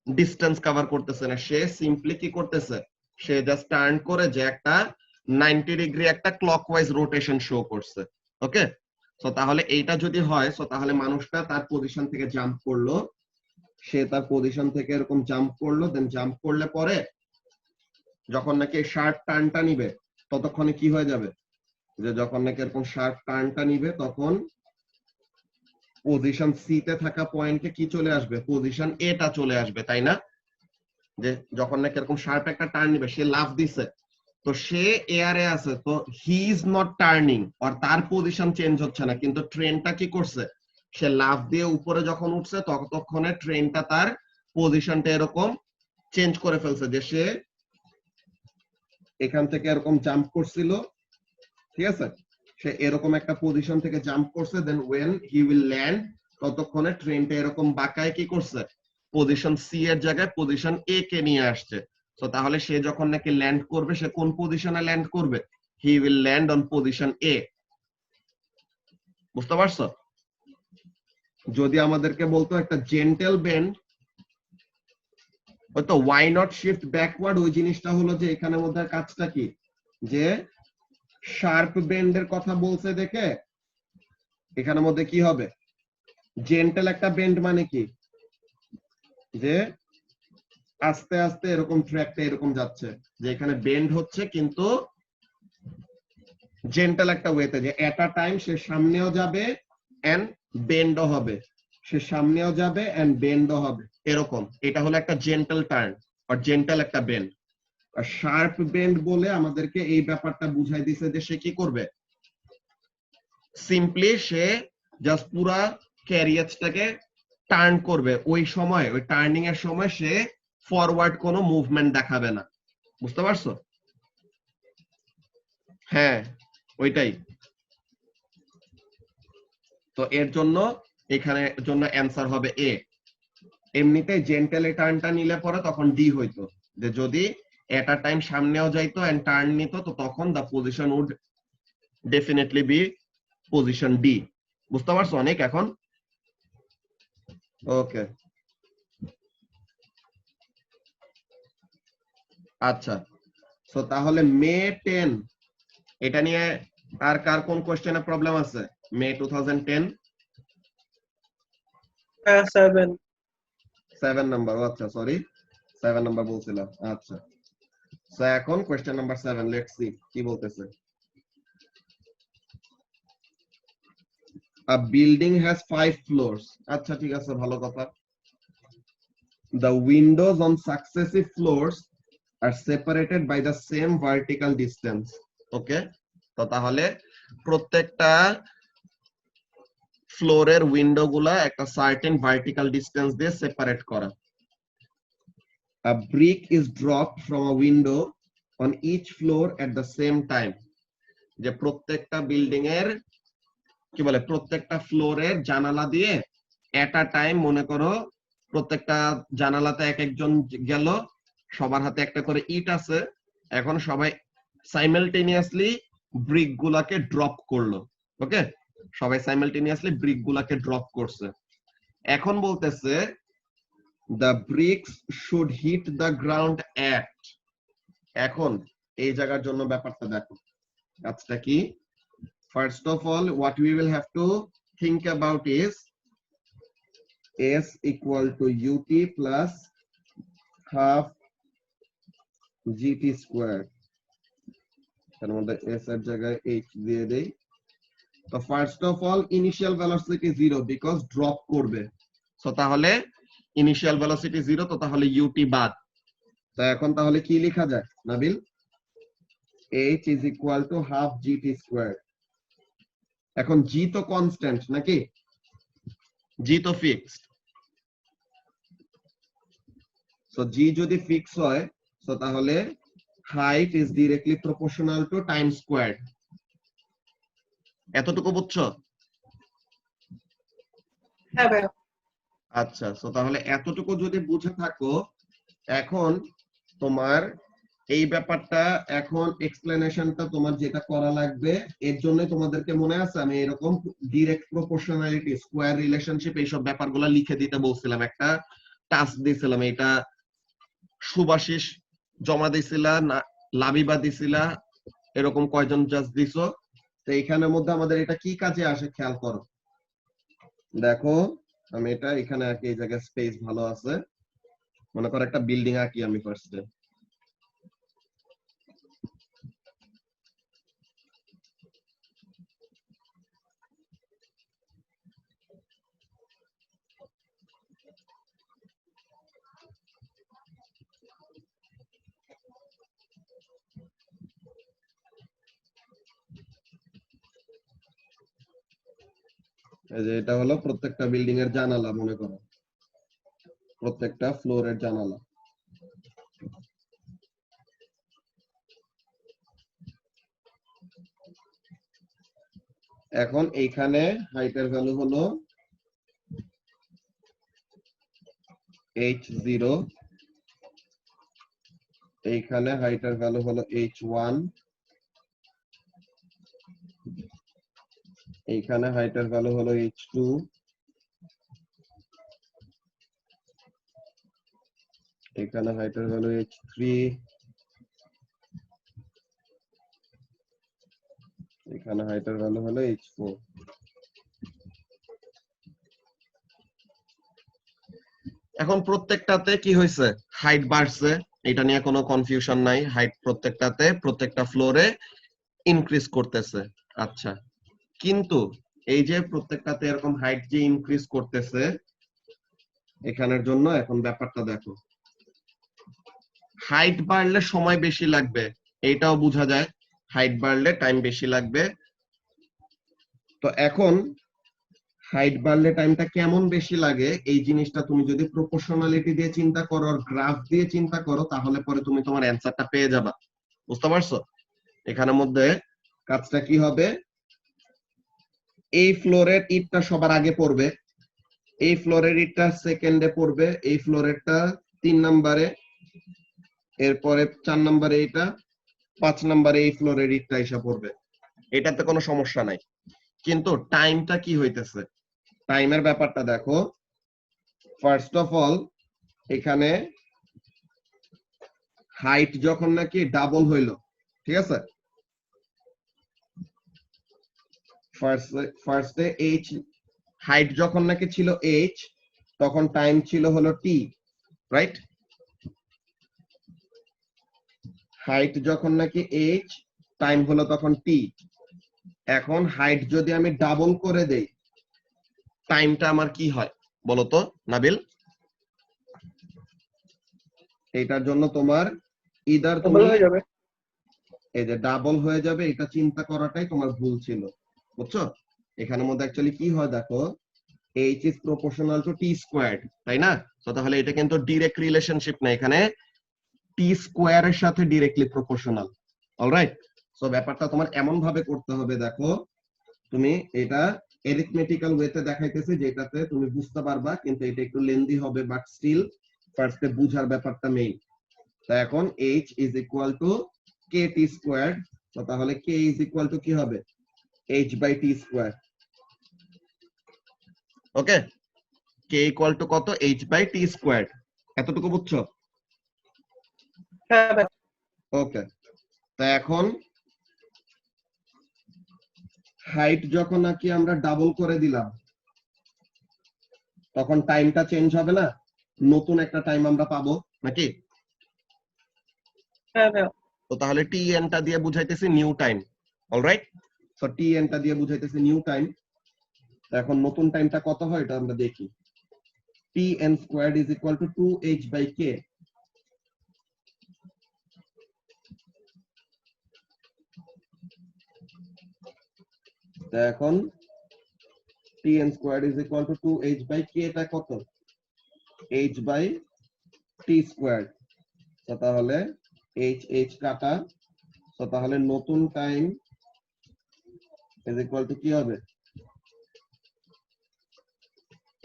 ডিসটেন্স কভার করতেছে না, সে সিম্পলি কি করতেছে, সে জাস্ট টার্ন করে যে একটা 90 ডিগ্রি একটা ক্লকওয়াইজ রোটেশন শো করছে। ওকে, সো তাহলে এইটা যদি হয়, সো তাহলে মানুষটা তার পজিশন থেকে জাম্প করলো, সে তার পজিশন থেকে এরকম জাম্প করলো, দেন জাম্প করলে পরে যখন নাকি শার্প টার্নটা নিবে ততক্ষণে কি হয়ে যাবে, যে যখন নাকি এরকম শার্প টার্নটা নিবে তখন পজিশন সি তে থাকা পয়েন্টে কি চলে আসবে, পজিশন এ টা চলে আসবে, তাই না? যে যখন নাকি এরকম শার্প একটা টার্ন নিবে, সে লাফ দিছে, তো সে এয়ারে আছে, তো হি ইজ নট টার্নিং, আর তার পজিশন চেঞ্জ হচ্ছে না, কিন্তু ট্রেনটা কি করছে, সে লাফ দিয়ে উপরে যখন উঠছে ততক্ষণে ট্রেনটা তার পজিশনটা এরকম চেঞ্জ করে ফেলছে, যে সে এখান থেকে এরকম জাম্প করছিল, ঠিক আছে, সে এরকম একটা পজিশন থেকে জাম্প করছে, then when he will land ততক্ষণে ট্রেনটা এরকম বাঁকায় কি করছে, পজিশন সি এর জায়গায় পজিশন এ কে নিয়ে আসছে। তো তাহলে সে যখন নাকি ল্যান্ড করবে, সে কোন পজিশনে ল্যান্ড করবে, he will land on position A. বুঝতে পারছো? যদি আমাদেরকে বলতো একটা জেন্টেল বেন্ড, হয়তো ওয়াই নট শিফট ব্যাকওয়ার্ড, ওই জিনিসটা হলো যে এখানের মধ্যে কাজটা কি, যে শার্প বেন্ডের কথা বলছে দেখে এখানের মধ্যে কি হবে, জেন্টেল একটা বেন্ড মানে কি, যে আস্তে আস্তে এরকম ট্র্যাকটা এরকম যাচ্ছে, যে এখানে বেন্ড হচ্ছে কিন্তু জেন্টাল একটা ওয়েতে, যে এট আ টাইম সে সামনেও যাবে এন্ড বেন্ডও হবে, সে সামনেও যাবে এন্ড বেন্ডও হবে, এরকম। এটা হলো একটা জেন্টাল টার্ন আর জেন্টাল একটা বেন্ড। আর শার্প বেন্ড বলে আমাদেরকে এই ব্যাপারটা বুঝাই দিছে যে সে কি করবে, সিম্পলি সে জাস্ট পুরা ক্যারিয়াজটাকে টার্ন করবে, ওই সময় ওই টার্নিং এর সময় সে ফরওয়ার্ড কোনো মুভমেন্ট দেখাবে না। বুঝতে পারছো? হ্যাঁ, ওইটাই। তো এর জন্য এখানে জন্য অ্যান্সার হবে এ। এমনিতে জেন্টাল টার্নটা নিলে পরে তখন ডি হইতো, যে যদি এট আ টাইম সামনেও যাইতো এন্ড টার্ন নিত, তো তখন the position would definitely be position D. বুঝতে পারছো অনেক এখন? ওকে, আচ্ছা। সো তাহলে মে 10 এটা নিয়ে আর কার কোন কোশ্চেনে প্রবলেম আছে? মে 2010 7 নাম্বার, আচ্ছা সরি 7 নাম্বার বলছিলাম। আচ্ছা, সো এখন কোশ্চেন নাম্বার 7, লেটস সি কি বলতেছে। A building has 5 floors. আচ্ছা ঠিক আছে, ভালো কথা। The windows on successive floors are separated by the same vertical distance. Okay, তো তাহলে প্রত্যেকটা ফ্লোরের উইন্ডো গুলা একটা সার্টেন ভার্টিক্যাল ডিসটেন্স দিয়ে সেপারেট করা। A brick is dropped from a window on each floor at the same time. যে প্রত্যেকটা বিল্ডিং এর কি বলে, প্রত্যেকটা ফ্লোরের জানালা দিয়ে এট আ টাইম, মনে করো প্রত্যেকটা জানালাতে এক একজন গেল, সবার হাতে একটা করে ইট আছে, এখন সবাই সাইমালটেনিয়াসলি ব্রিক গুলাকে ড্রপ করলো। ওকে, সবাই সাইমালটেনিয়াসলি ব্রিক গুলাকে ড্রপ করছে। এখন বলতেছে the bricks should hit the ground at, এখন এই জায়গার জন্য ব্যাপারটা দেখো, কাজটা কি? First of all, what we will have to think about is s equal to ut plus half gt square. তার মধ্যে s এর জায়গায় h দিয়ে দেই। তো first of all initial velocity 0 because drop করবে। সো তাহলে ইনিশিয়াল ভেলোসিটি 0, তো তাহলে ut বাদ। তো এখন তাহলে কি লেখা যায় Nabil? h is equal to half gt square. এখন g তো কনস্ট্যান্ট নাকি? g তো ফিক্সড। সো g যদি ফিক্স হয়, সো তাহলে height is directly proportional to time squared. এতটুকু বুঝছো?
হ্যাঁ ভাইয়া।
আচ্ছা, সো তাহলে এতটুকু যদি বুঝে থাকো, এখন তোমার এই ব্যাপারটা, এখন এক্সপ্লেনেশনটা তোমার যেটা করা লাগবে, এর জন্য তোমাদেরকে মনে আছে আমি এরকম ডিরেক্ট প্রপোর্শনালিটি, স্কয়ার রিলেশনশিপ এইসব ব্যাপারগুলো লিখে দিতে বলছিলাম, একটা টাস্ক দিয়েছিলাম। এটা সুভাষিস জমা দিছিলা না লাবিবা দিছিলা, এরকম কয়জন জাস্ট দিছো? তো এইখানের মধ্যে আমাদের এটা কি কাজে আসে খেয়াল করো। দেখো আমি এটা এখানে আঁকি, এই জায়গায় স্পেস ভালো আছে, মনে করো একটা বিল্ডিং আঁকি আমি ফার্স্টে। এই যে এটা হলো প্রত্যেকটা বিল্ডিং এর জানালা, মনে করো প্রত্যেকটা ফ্লোরের জানালা। এখন এইখানে হাইটের ভ্যালু হলো h0, এইখানে হাইটের ভ্যালু হলো h1, এইখানে হাইটের ভ্যালু হলো h2, এখানে হাইটের ভ্যালু h3, এখানে হাইটের ভ্যালু হলো h4। এখন প্রত্যেকটাতে কি হয়েছে? হাইট বাড়ছে, এটা নিয়ে কোনো কনফিউশন নাই। হাইট প্রত্যেকটাতে, প্রত্যেকটা ফ্লোরে ইনক্রিজ করতেছে। আচ্ছা, কিন্তু এই যে প্রত্যেকটাতে এরকম হাইট যে ইনক্রিজ করতেছে, এখানের জন্য এখন ব্যাপারটা দেখো, হাইট বাড়লে সময় বেশি লাগবে, এইটাও বোঝা যায়। হাইট বাড়লে টাইম বেশি লাগবে। তো এখন হাইট বাড়লে টাইমটা কেমন বেশি লাগে, এই জিনিসটা তুমি যদি প্রপোর্শনালিটি দিয়ে চিন্তা করো আর গ্রাফ দিয়ে চিন্তা করো, তাহলে পরে তুমি তোমার অ্যানসারটা পেয়ে যাবা। বুঝতে পারছো? এখানের মধ্যে কাজটা কি হবে, এই ফ্লোরের ইটটা সবার আগে পড়বে, এই ফ্লোরের ইটটা সেকেন্ডে পড়বে, এই ফ্লোরেরটা 3 নম্বরে, এরপরে 4 নম্বরে এটা, 5 নম্বরে এই ফ্লোরের ইটটা এসে পড়বে। এটাতে কোনো সমস্যা নাই। কিন্তু টাইমটা কি হইতেছে, টাইমের ব্যাপারটা দেখো। ফার্স্ট অফ অল এখানে হাইট যখন নাকি ডাবল হইলো, ঠিক আছে, ফার্স্টে এইচ, হাইট যখন নাকি ছিল এইচ, তখন টাইম ছিল হলো টি, রাইট? হাইট যখন নাকি এইচ, টাইম হলো তখন টি। এখন হাইট যদি আমি ডাবল করে দেই, টাইমটা আমার কি হয় বলো তো নাবিল? এটার জন্য তোমার ইদার তুমি
হয়ে যাবে।
এই যে ডাবল হয়ে যাবে, এটা চিন্তা করাটাই তোমার ভুল ছিল, বুঝছো? এখানের মধ্যে অ্যাকচুয়ালি কি হয় দেখো, h is proportional to t squared, তাই না? তো তাহলে এটা কিন্তু ডাইরেক্ট রিলেশনশিপ না, এখানে t স্কয়ার এর সাথে ডাইরেক্টলি প্রপোর্শনাল। অলরাইট, সো ব্যাপারটা তোমার এমন ভাবে করতে হবে, দেখো তুমি এটা অ্যারিথমেটিক্যাল ওয়েতে দেখাইতেছি, যেটাতে তুমি বুঝতে পারবা, কিন্তু এটা একটু লেন্দি হবে, বাট স্টিল ফার্স্টে বুঝার ব্যাপারটা মেইন। তো এখন h is equal to kt squared, তো তাহলে k is equal to কি হবে, h by t square। Okay, k equal to কত, h by t squared। এতটুকু বুঝছো?
হ্যাঁ ভাই।
ওকে, তো এখন হাইট যখন নাকি আমরা ডাবল করে দিলাম তখন টাইমটা চেঞ্জ হবে না, নতুন একটা টাইম আমরা পাবো নাকি?
হ্যাঁ ভাইয়া।
তো তাহলে tn টা দিয়ে বুঝাইতেছি new time. Alright, so tn টা দিয়ে বুঝাইতেছি নিউ টাইম। এখন নতুন টাইমটা কত হয় এটা আমরা দেখি। tn squared is equal to 2h by k। এখন tn squared is equal to 2h by k টা কত? h by t squared। তো তাহলে h কাটা, তো তাহলে নতুন টাইম is equal to কি হবে?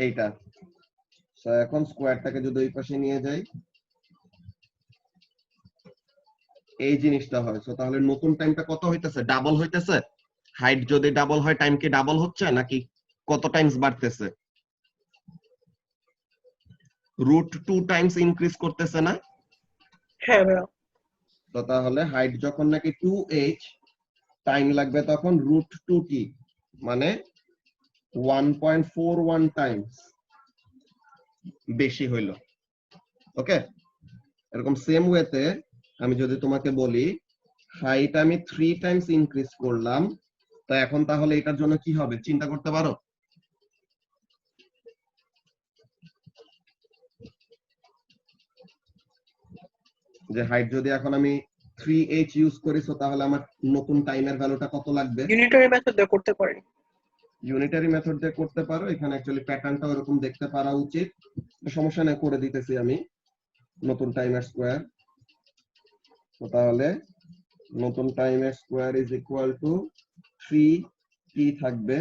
এইটা। তো এখন স্কোয়ারটাকে যদি ওই পাশে নিয়ে যাই এই জিনিসটা হয়। তো তাহলে নতুন টাইমটা কত হইতেছে? ডাবল হইতেছে। হাইট যদি ডাবল হয় টাইম কি ডাবল হচ্ছে নাকি কত টাইমস বাড়তেছে? রুট 2 টাইমস ইনক্রিজ করতেছে না?
হ্যাঁ ভাইয়া।
তো তাহলে হাইট যখন নাকি 2h, টাইম লাগবে তখন রুট 2t, মানে 1.41 টাইমস বেশি হইল। ওকে, এরকম সেম ওয়েতে আমি যদি তোমাকে বলি হাইট আমি 3 টাইমস ইনক্রিজ করলাম, তো এখন তাহলে এটার জন্য কি হবে চিন্তা করতে পারো? যে হাইট যদি এখন আমি 3h ইউজ করি, তো তাহলে আমার নতুন টাইমের ভ্যালুটা কত লাগবে?
ইউনিটারি মেথড দিয়ে করতে পারি।
ইউনিটারি মেথড দিয়ে করতে পারো। এখানে অ্যাকচুয়ালি প্যাটার্নটা এরকম দেখতে পারা উচিত, সমস্যা নেই, করে দিতেছি আমি। নতুন টাইমের স্কয়ার, তো তাহলে নতুন টাইমের square is equal two 3t থাকবে,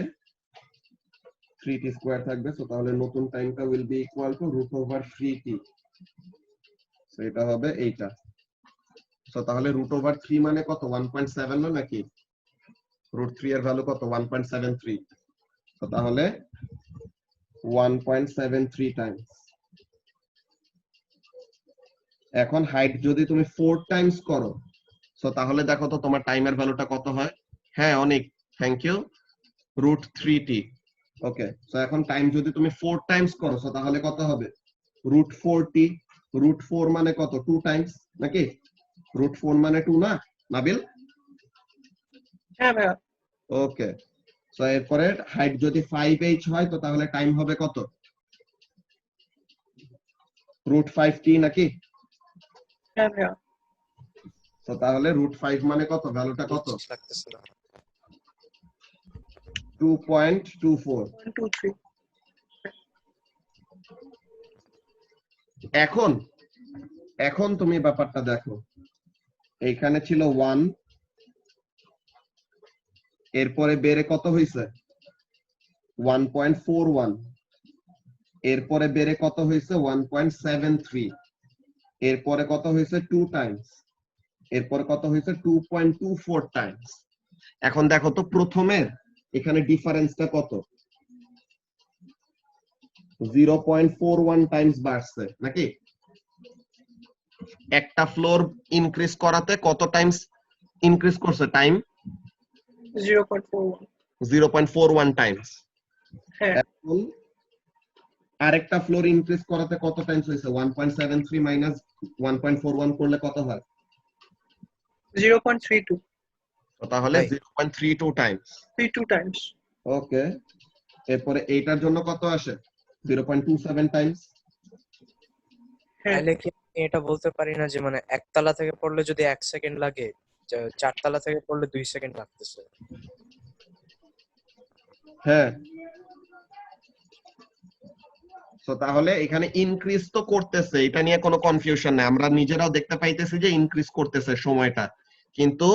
3t স্কয়ার থাকবে। তো তাহলে নতুন টাইমটা will be equal to root over 3t। তো এটা হবে এইটা। তো তাহলে রুট ওভার 3 মানে কত? 1.7 না নাকি? রুট 3 এর ভ্যালু কত? 1.73। তো তাহলে 1.73 টাইমস। এখন হাইট যদি তুমি 4 টাইমস করো, সো তাহলে দেখো তো তোমার টাইমের ভ্যালুটা কত হয়? হ্যাঁ অনেক, thank you, root 3t। Okay, so এখন টাইম যদি তুমি 4 টাইমস করো, সো তাহলে কত হবে? Root 4t। রুট 4 মানে কত? 2 টাইমস নাকি? রুট 4 মানে 2 না নাবিল?
হ্যাঁ ভাইয়া।
ওকে, সো এরপরে হাইট যদি 5h হয়, তো তাহলে টাইম হবে কত? রুট 5t নাকি?
হ্যাঁ ভাইয়া।
তো তাহলে রুট 5 মানে কত? ভ্যালুটা কত?
লাগতেছে না।
2.24।
1 2 3।
এখন এখন তুমি ব্যাপারটা দেখো, এইখানে ছিল 1, এরপরে বেড়ে কত হইছে? 1.41, এরপরে বেড়ে কত হইছে? 1.73, এরপরে কত হইছে? 2 টাইমস, এরপরে কত হইছে? 2.24 টাইমস। এখন দেখো তো প্রথমের এখানে ডিফারেন্সটা কত? 0.41 টাইমস বাড়ছে নাকি? একটা ফ্লোর ইনক্রিজ করাতে কত টাইমস ইনক্রিজ করছে টাইম?
0.41।
0.41 টাইমস।
হ্যাঁ।
এখন আরেকটা ফ্লোর ইনক্রিজ করাতে কত টাইমস হইছে? 1.73 মাইনাস 1.41 করলে কত হয়?
0.32।
তো তাহলে
Right.
0.32 টাইমস।
32 টাইমস।
ওকে, এরপরে এইটার জন্য কত আসে? 0.27 টাইমস।
হ্যাঁ।
তাহলে কি আমি এটা বলতে পারি না যে মানে একতলা থেকে পড়লে যদি 1 সেকেন্ড লাগে, চারতলা থেকে পড়লে 2 সেকেন্ড লাগতেছে?
হ্যাঁ, তো তাহলে এখানে ইনক্রিজ তো করতেছে, এটা নিয়ে কোনো কনফিউশন নাই, আমরা নিজেরাও দেখতে পাইতেছি যে ইনক্রিজ করতেছে সময়টা, কিন্তু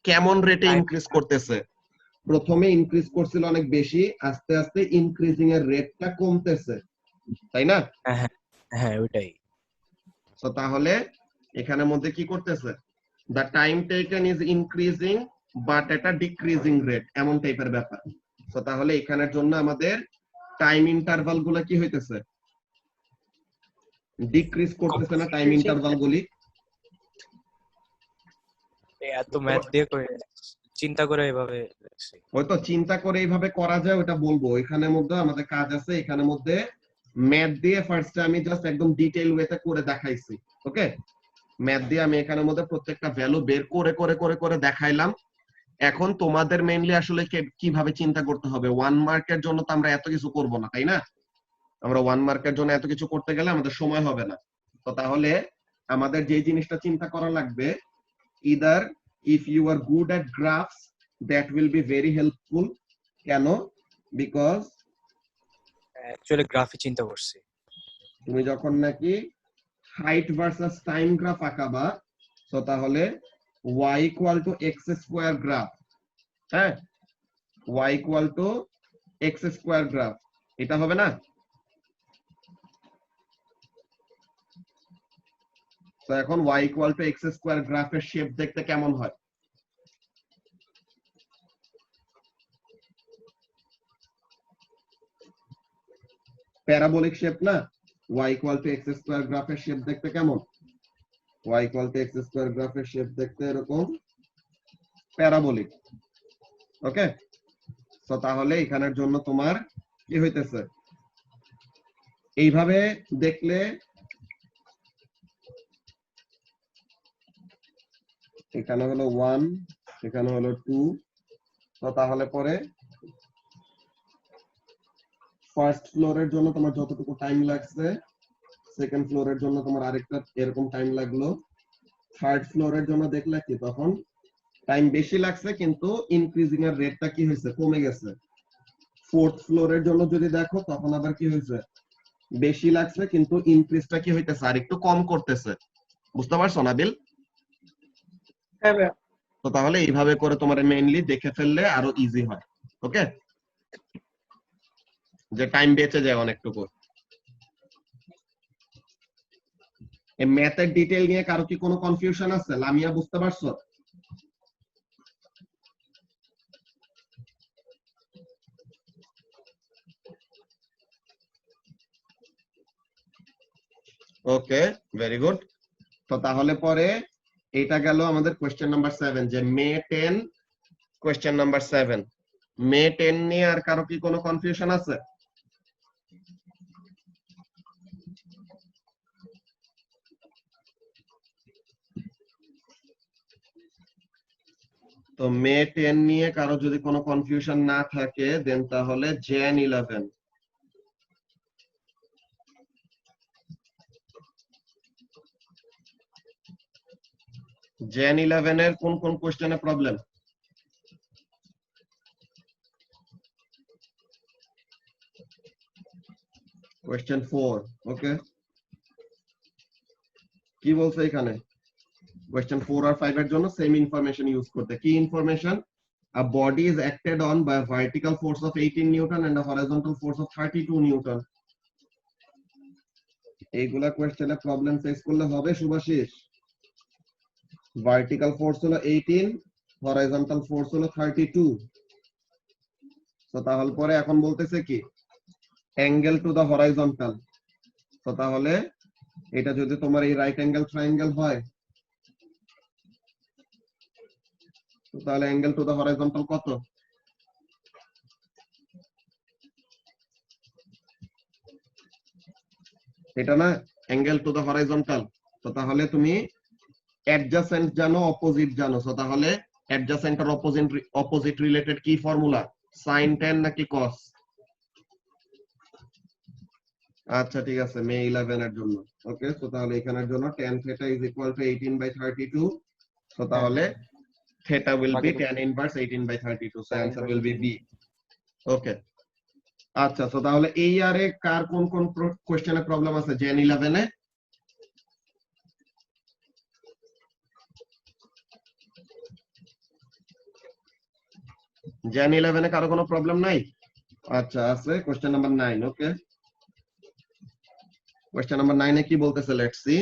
কেমন রেটে ইনক্রিজ করতেছে? প্রথমে ইনক্রিজ করছিল অনেক বেশি, আস্তে আস্তে ইনক্রিজিং এর রেটটা কমতেছে, তাই না?
হ্যাঁ হ্যাঁ হ্যাঁ, ওইটাই।
তো তাহলে এখানের মধ্যে কি করতেছে? The time taken is increasing but at a decreasing rate, এমন টাইপের ব্যাপার। তো তাহলে এখানের জন্য আমাদের টাইম ইন্টারভাল গুলো কি হইতেছে? ডিক্রিজ করতেছে না টাইম ইন্টারভাল গুলি?
এত ম্যাথ দিয়ে করে চিন্তা করে এভাবে লিখছি।
ওই তো চিন্তা করে এইভাবে করা যায় ওটা বলবো। এখানের মধ্যে আমাদের কাজ আছে, এখানের মধ্যে ম্যাথ দিয়ে ফার্স্টে আমি জাস্ট একদম ডিটেইল ওয়েতে করে দেখাইছি। ওকে, ম্যাথ দিয়ে আমি এখানের মধ্যে প্রত্যেকটা ভ্যালু বের করে করে করে করে দেখাইলাম। এখন তোমাদের মেইনলি আসলে কিভাবে চিন্তা করতে হবে। 1 মার্কের জন্য তো আমরা এত কিছু করব না, তাই না? আমরা 1 মার্কের জন্য এত কিছু করতে গেলে আমাদের সময় হবে না। তো তাহলে আমাদের যে জিনিসটা চিন্তা করা লাগবে, either if you are good at graphs that will be very helpful. কেন? because
অ্যাকচুয়ালি গ্রাফে চিন্তা করছি।
তুমি যখন নাকি হাইট ভার্সাস টাইম গ্রাফ আঁকাবা, তো তাহলে y equal to x square graph, হ্যাঁ, y equal to x square graph, এটা হবে না? তো এখন y equal to x square গ্রাফের শেপ দেখতে কেমন হয়? প্যারাবোলিক শেপ না? y equal to x square গ্রাফের শেপ দেখতে কেমন? y equal to x square গ্রাফের শেপ দেখতে এরকম প্যারাবোলিক। ওকে, তো তাহলে এখানের জন্য তোমার কি হইতেছে, এইভাবে দেখলে এখানে হলো 1, এখানে হলো 2, তো তাহলে পরে ফার্স্ট ফ্লোরের জন্য তোমার যতটুকু টাইম লাগছে, সেকেন্ড ফ্লোরের জন্য তোমার আরেকটা এরকম টাইম লাগলো, থার্ড ফ্লোরের জন্য দেখলে কি তখন টাইম বেশি লাগছে কিন্তু ইনক্রিজিং এর রেটটা কি হয়েছে, কমে গেছে। ফোর্থ ফ্লোরের জন্য যদি দেখো তখন আবার কি হয়েছে, বেশি লাগছে কিন্তু ইনক্রিজটা কি হইতেছে, আর একটু কম করতেছে। বুঝতে পারছো নাবিল?
হ্যাঁ ভাইয়া।
তো তাহলে এইভাবে করে তোমার মেইনলি দেখে ফেললে আরো ইজি হয়। ওকে, যে টাইম বেঁচে যায় অনেকটুকু। এই ম্যাথের ডিটেইল নিয়ে কারো কি কোনো কনফিউশন আছে? লামিয়া বুঝতে পারছো? ওকে, ভেরি গুড। তো তাহলে পরে এটা গেল আমাদের কোশ্চেন নাম্বার 7, যে মে 10 কোশ্চেন নাম্বার 7। মে 10 নিয়ে আর কারো কি কোনো কনফিউশন আছে? তো মে 10 নিয়ে কারো যদি কোনো কনফিউশন না থাকে দেন তাহলে jan 11। jan 11 এর কোন কোন কোশ্চেনে প্রবলেম? কোশ্চেন 4। ওকে, কি বলছে এখানে? কোশ্চেন 4 আর 5 এর জন্য সেম ইনফরমেশন ইউজ করতে। কি information? A body is acted on by a vertical force of 18 Newton and a horizontal force of 32 Newton. এইগুলা কোশ্চেনে প্রবলেম ফেস করলে হবে শুভাশিস। ভার্টিক্যাল ফোর্স হলো 18, হরাইজন্টাল ফোর্স হলো 32। তো তাহলে পরে এখন বলতেছে কি অ্যাঙ্গেল টু দা হরাইজন্টাল। তো তাহলে এটা যদি তোমার এই রাইট অ্যাঙ্গেল ট্রায়াঙ্গেল হয়, তো তাহলে অ্যাঙ্গেল টু দা হরাইজন্টাল কত? এটা না অ্যাঙ্গেল টু দা হরাইজন্টাল। তো তাহলে তুমি অ্যাডজাসেন্ট জানো, অপোজিট জানো। তো তাহলে অ্যাডজাসেন্ট আর অপোজিট রিলেটেড কি ফর্মুলা, sin tan নাকি cos? আচ্ছা ঠিক আছে, মে 11 এর জন্য। ওকে, তো তাহলে এখানের জন্য tan theta is equal to 18/32। তো তাহলে theta will be tan inverse 18/32, so answer will be B। ওকে, আচ্ছা, তো তাহলে এই আরে কার কোন কোন কোশ্চেনে প্রবলেম আছে jan 11 এ? jan 11 এ কারো কোনো প্রবলেম নাই? আচ্ছা আছে, কোশ্চেন নাম্বার 9। ওকে, কোশ্চেন নাম্বার 9 এ কি বলতেছে, let's see.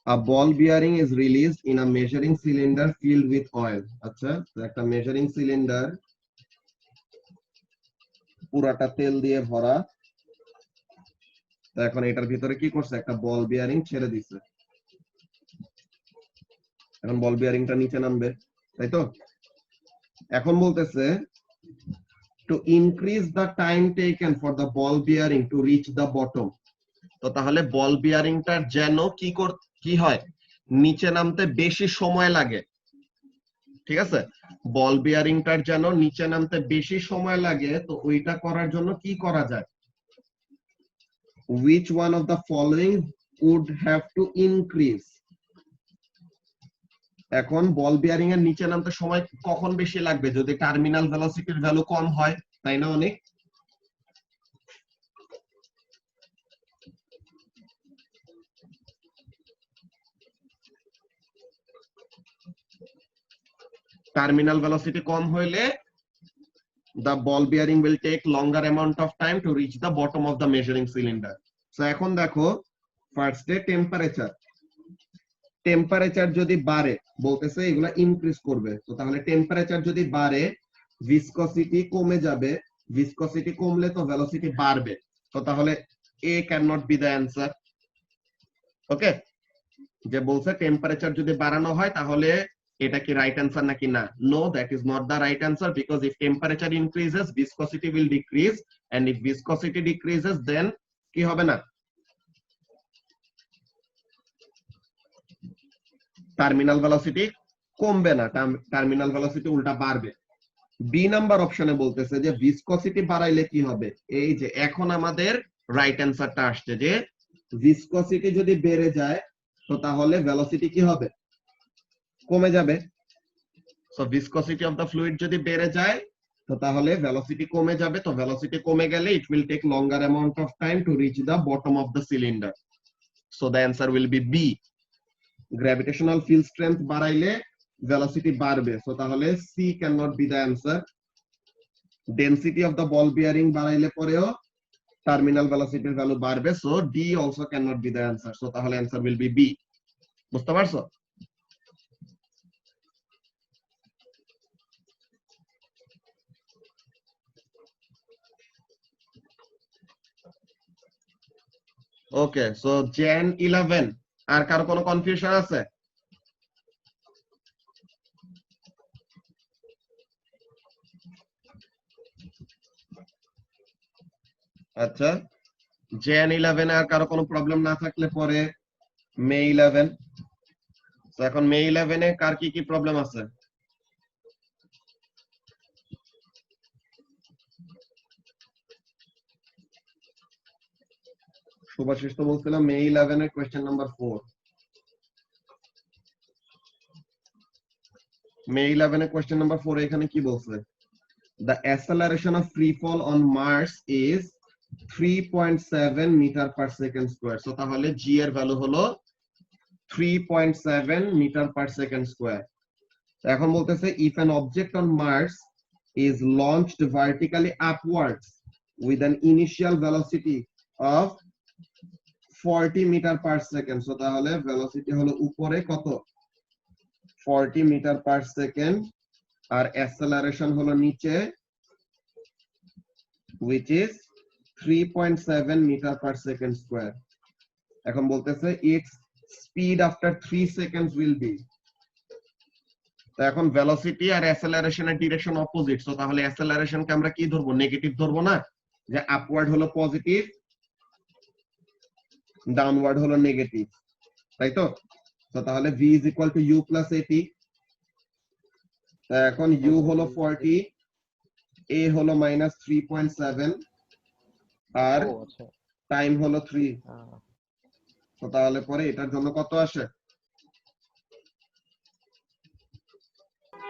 A ball bearing is released in a measuring cylinder filled with oil। আচ্ছা, তো একটা মেজারিং সিলিন্ডার পুরাটা তেল দিয়ে ভরা। তো এখন এটার ভিতরে কি করছে, একটা বল বিয়ারিং ছেড়ে দিছে। এখন বল বিয়ারিংটা নিচে নামবে, তাই তো? এখন বলতেছে to increase the time taken for the ball bearing to reach the bottom. তো তাহলে বল বিয়ারিংটার যেন কি হয়, নিচে নামতে বেশি সময় লাগে। ঠিক আছে, বল বিয়ারিংটার যেন নিচে নামতে বেশি সময় লাগে, তো ওইটা করার জন্য কি করা যায়? Which one of the following would have to increase? এখন বল বিয়ারিং এর নিচে নামতে সময় কখন বেশি লাগবে? যদি টার্মিনাল ভেলোসিটির ভ্যালু কম হয়, তাই না? অনেক টার্মিনাল ভেলোসিটি কম হইলে the ball bearing will take longer amount of time to reach the bottom of the measuring cylinder. So এখন দেখো ফার্স্ট ডে টেম্পারেচার যদি বাড়ে, বলতেছে এগুলা ইনক্রিজ করবে, তো তাহলে টেম্পারেচার যদি বাড়ে ভিসকসিটি কমে যাবে, ভিসকসিটি কমলে তো ভেলোসিটি বাড়বে, তো তাহলে A can not be the answer. Okay, যে বলছে টেম্পারেচার যদি বাড়ানো হয় তাহলে এটা কি রাইট অ্যান্সার নাকি না? No, that is not the right answer, because if temperature increases viscosity will decrease, and if viscosity decreases then কি হবে না? টার্মিনাল ভেলোসিটি কমবে না, টার্মিনাল ভেলোসিটি উল্টা বাড়বে। বি নাম্বার অপশনে বলতেছে যে ভিসকসিটি বাড়াইলে কি হবে? এই যে এখন আমাদের রাইট অ্যান্সারটা আসছে যে ভিসকসিটি যদি বেড়ে যায় তো তাহলে ভেলোসিটি কি হবে? কমে যাবে। সো ভিসকসিটি অফ দ্য ফ্লুইড যদি বেড়ে যায় তো তাহলে ভেলোসিটি কমে যাবে, তো ভেলোসিটি কমে গেলে it will take longer amount of time to reach the bottom of the cylinder. So the answer will be B. Gravitational field strength বাড়াইলে ভেলোসিটি বাড়বে, সো তাহলে C can not be the answer. Density of the ball bearing বাড়াইলে পরেও টার্মিনাল ভেলোসিটির ভ্যালু বাড়বে, so D also can not be the answer, so তাহলে অ্যান্সার উইল বি বি। বুঝতে পারছো? ওকে, সো জেন 11 আর কারো কোনো কনফিউশন আছে? আচ্ছা, জেন 11 আর কারো কোনো প্রবলেম না থাকলে পরে মে 11। তো এখন মে 11 এ কার কি কি প্রবলেম আছে? সুভাষিস তো বলছিলাম মে 11 এর কোয়েশ্চেন নাম্বার 4। মে 11 এর কোয়েশ্চেন নাম্বার 4 এখানে কি বলছে? The acceleration of free fall on Mars is 3.7 meter per second square. So তাহলে g এর ভ্যালু হলো 3.7 meter per second square. এখন বলতেছে if an object on Mars is launched vertically upwards with an initial velocity of 40 meter per second. So তাহলে velocity হলো উপরে কত? 40 meter per second, আর acceleration হলো নিচে which is 3.7 meter per second square. এখন বলতেছে its speed after 3 seconds will be. তো এখন ভেলোসিটি আর অ্যাসেলারেশনের ডিরেকশন অপোজিট, সো তাহলে অ্যাসেলারেশন কে আমরা কি ধরবো? নেগেটিভ ধরবো না? যে আপওয়ার্ড হলো পজিটিভ, ডাউনওয়ার্ড হলো নেগেটিভ, তাই তো? তো তাহলে v is equal to u plus at। এখন u হলো 40, a হলো -3.7 আর টাইম হলো 3। তো তাহলে পরে এটার জন্য কত আসে?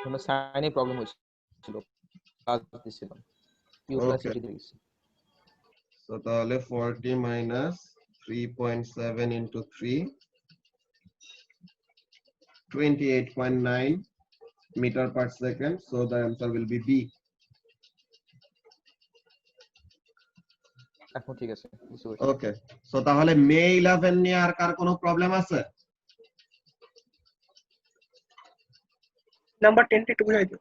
কোনো সাইনে প্রবলেম হয়েছিল, কাজ দিছিলাম u প্লাস
Okay.
এটি দিয়েছি।
তো তাহলে 40 minus 3.7 into 3, 28.9 meter per second. So the answer will be B.
এখন ঠিক আছে,
Okay. So তাহলে মে 11 নিয়ে আর কার কোনো প্রবলেম আছে?
নাম্বার 10 টা একটু বুঝাই দিও।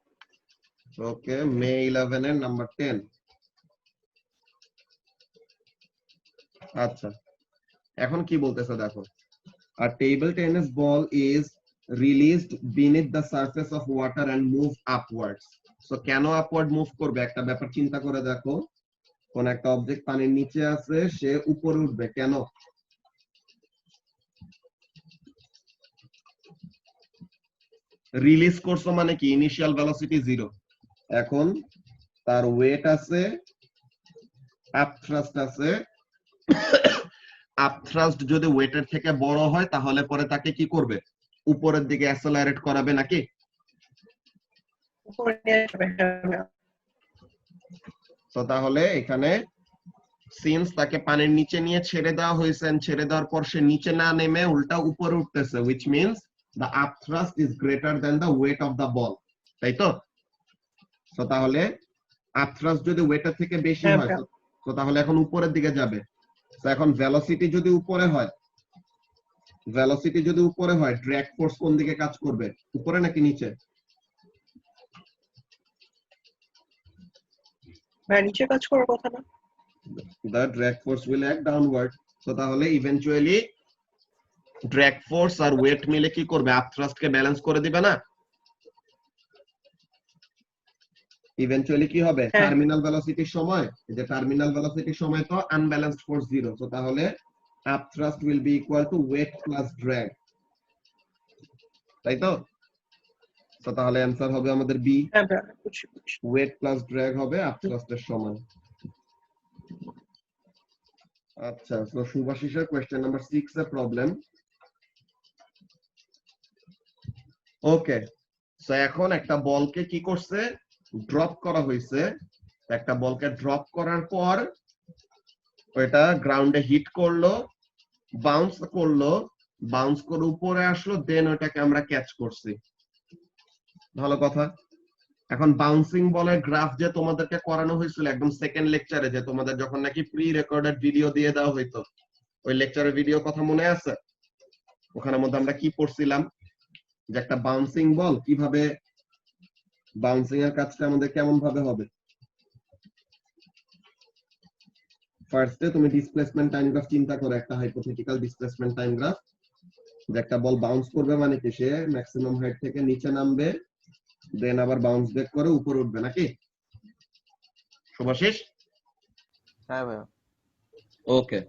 ওকে, মে 11 এর নাম্বার 10। আচ্ছা, এখন কি বলতেছে দেখো, a table tennis ball is released beneath the surface of water and move upwards. So কেন আপওয়ার্ড মুভ করবে একটা ব্যাপার চিন্তা করে দেখো, কোন একটা অবজেক্ট পানির নিচে আছে সে উপরে উঠবে কেন? রিলিজ করছো মানে কি ইনিশিয়াল ভেলোসিটি 0, এখন তার ওয়েট আছে, আপ থ্রাস্ট আছে, আপ থ্রাস্ট যদি ওয়েটের থেকে বড় হয় তাহলে পরে তাকে কি করবে, উপরের দিকে অ্যাসেলারেট করাবে নাকি?
উপরে নিয়ে যাবে, হ্যাঁ।
তো তাহলে এখানে সিন্স তাকে পানির নিচে নিয়ে ছেড়ে দেওয়া হয়েছে, ছেড়ে দেওয়ার পর সে নিচে না নেমে উল্টা উপরে উঠতেছে, which means the up thrust is greater than the weight of the ball, তাই তো? তো তাহলে আপ থ্রাস্ট যদি ওয়েটের থেকে বেশি
হ্যাঁ,
হয়
হ্যাঁ।
তো তাহলে এখন উপরের দিকে যাবে। তো এখন ভেলোসিটি যদি উপরে হয়, ভেলোসিটি যদি উপরে হয় ড্র্যাগ ফোর্স কোন দিকে কাজ করবে, উপরে নাকি নিচে?
ভাই নিচে কাজ করার কথা না।
The drag force will act downward. So তাহলে eventually drag force আর weight মিলে কি করবে, আপ থ্রাস্ট কে ব্যালেন্স করে দিবে না? ইভেন্চুয়ালি কি হবে,
হ্যাঁ।
টার্মিনাল ভেলোসিটির সময়, যে টার্মিনাল ভেলোসিটির সময় তো আনব্যালেন্সড ফোর্স 0, তো তাহলে up thrust will be equal to weight plus drag, তাই তো? তো তাহলে অ্যানসার হবে আমাদের বি,
হ্যাঁ ভাই, বুঝছি।
ওয়েট প্লাস ড্র্যাগ হবে আপ থ্রাস্টের সমান। আচ্ছা, সো শুভাশিসের কোশ্চেন নাম্বার 6 এর প্রবলেম। ওকে, সো এখন একটা বলকে কি করছে, ড্রপ করা হয়েছে। একটা বলকে ড্রপ করার পর ওটা গ্রাউন্ডে হিট করলো, বাউন্স করলো, বাউন্স করে উপরে আসলো, দেন ওটাকে আমরা ক্যাচ করছি। ভালো কথা। এখন বাউন্সিং বলের গ্রাফ যে তোমাদেরকে করানো হয়েছিল একদম সেকেন্ড লেকচারে, যে তোমাদের যখন নাকি প্রি রেকর্ডেড ভিডিও দিয়ে দেওয়া হইতো, ওই লেকচারের ভিডিও কথা মনে আছে? ওখানের মধ্যে আমরা কি পড়ছিলাম, যে একটা বাউন্সিং বল কিভাবে, বাউন্সিং এর কাজটা আমাদের কেমন ভাবে হবে। ফার্স্টে তুমি ডিসপ্লেসমেন্ট টাইম গ্রাফ চিন্তা করো, একটা হাইপোথেটিক্যাল ডিসপ্লেসমেন্ট টাইম গ্রাফ, যে একটা বল বাউন্স করবে মানে কি সে ম্যাক্সিমাম হাইট থেকে নিচে নামবে, দেন আবার বাউন্স ব্যাক করে উপরে উঠবে নাকি? শুভাশিস?
হ্যাঁ ভাই।
ওকে,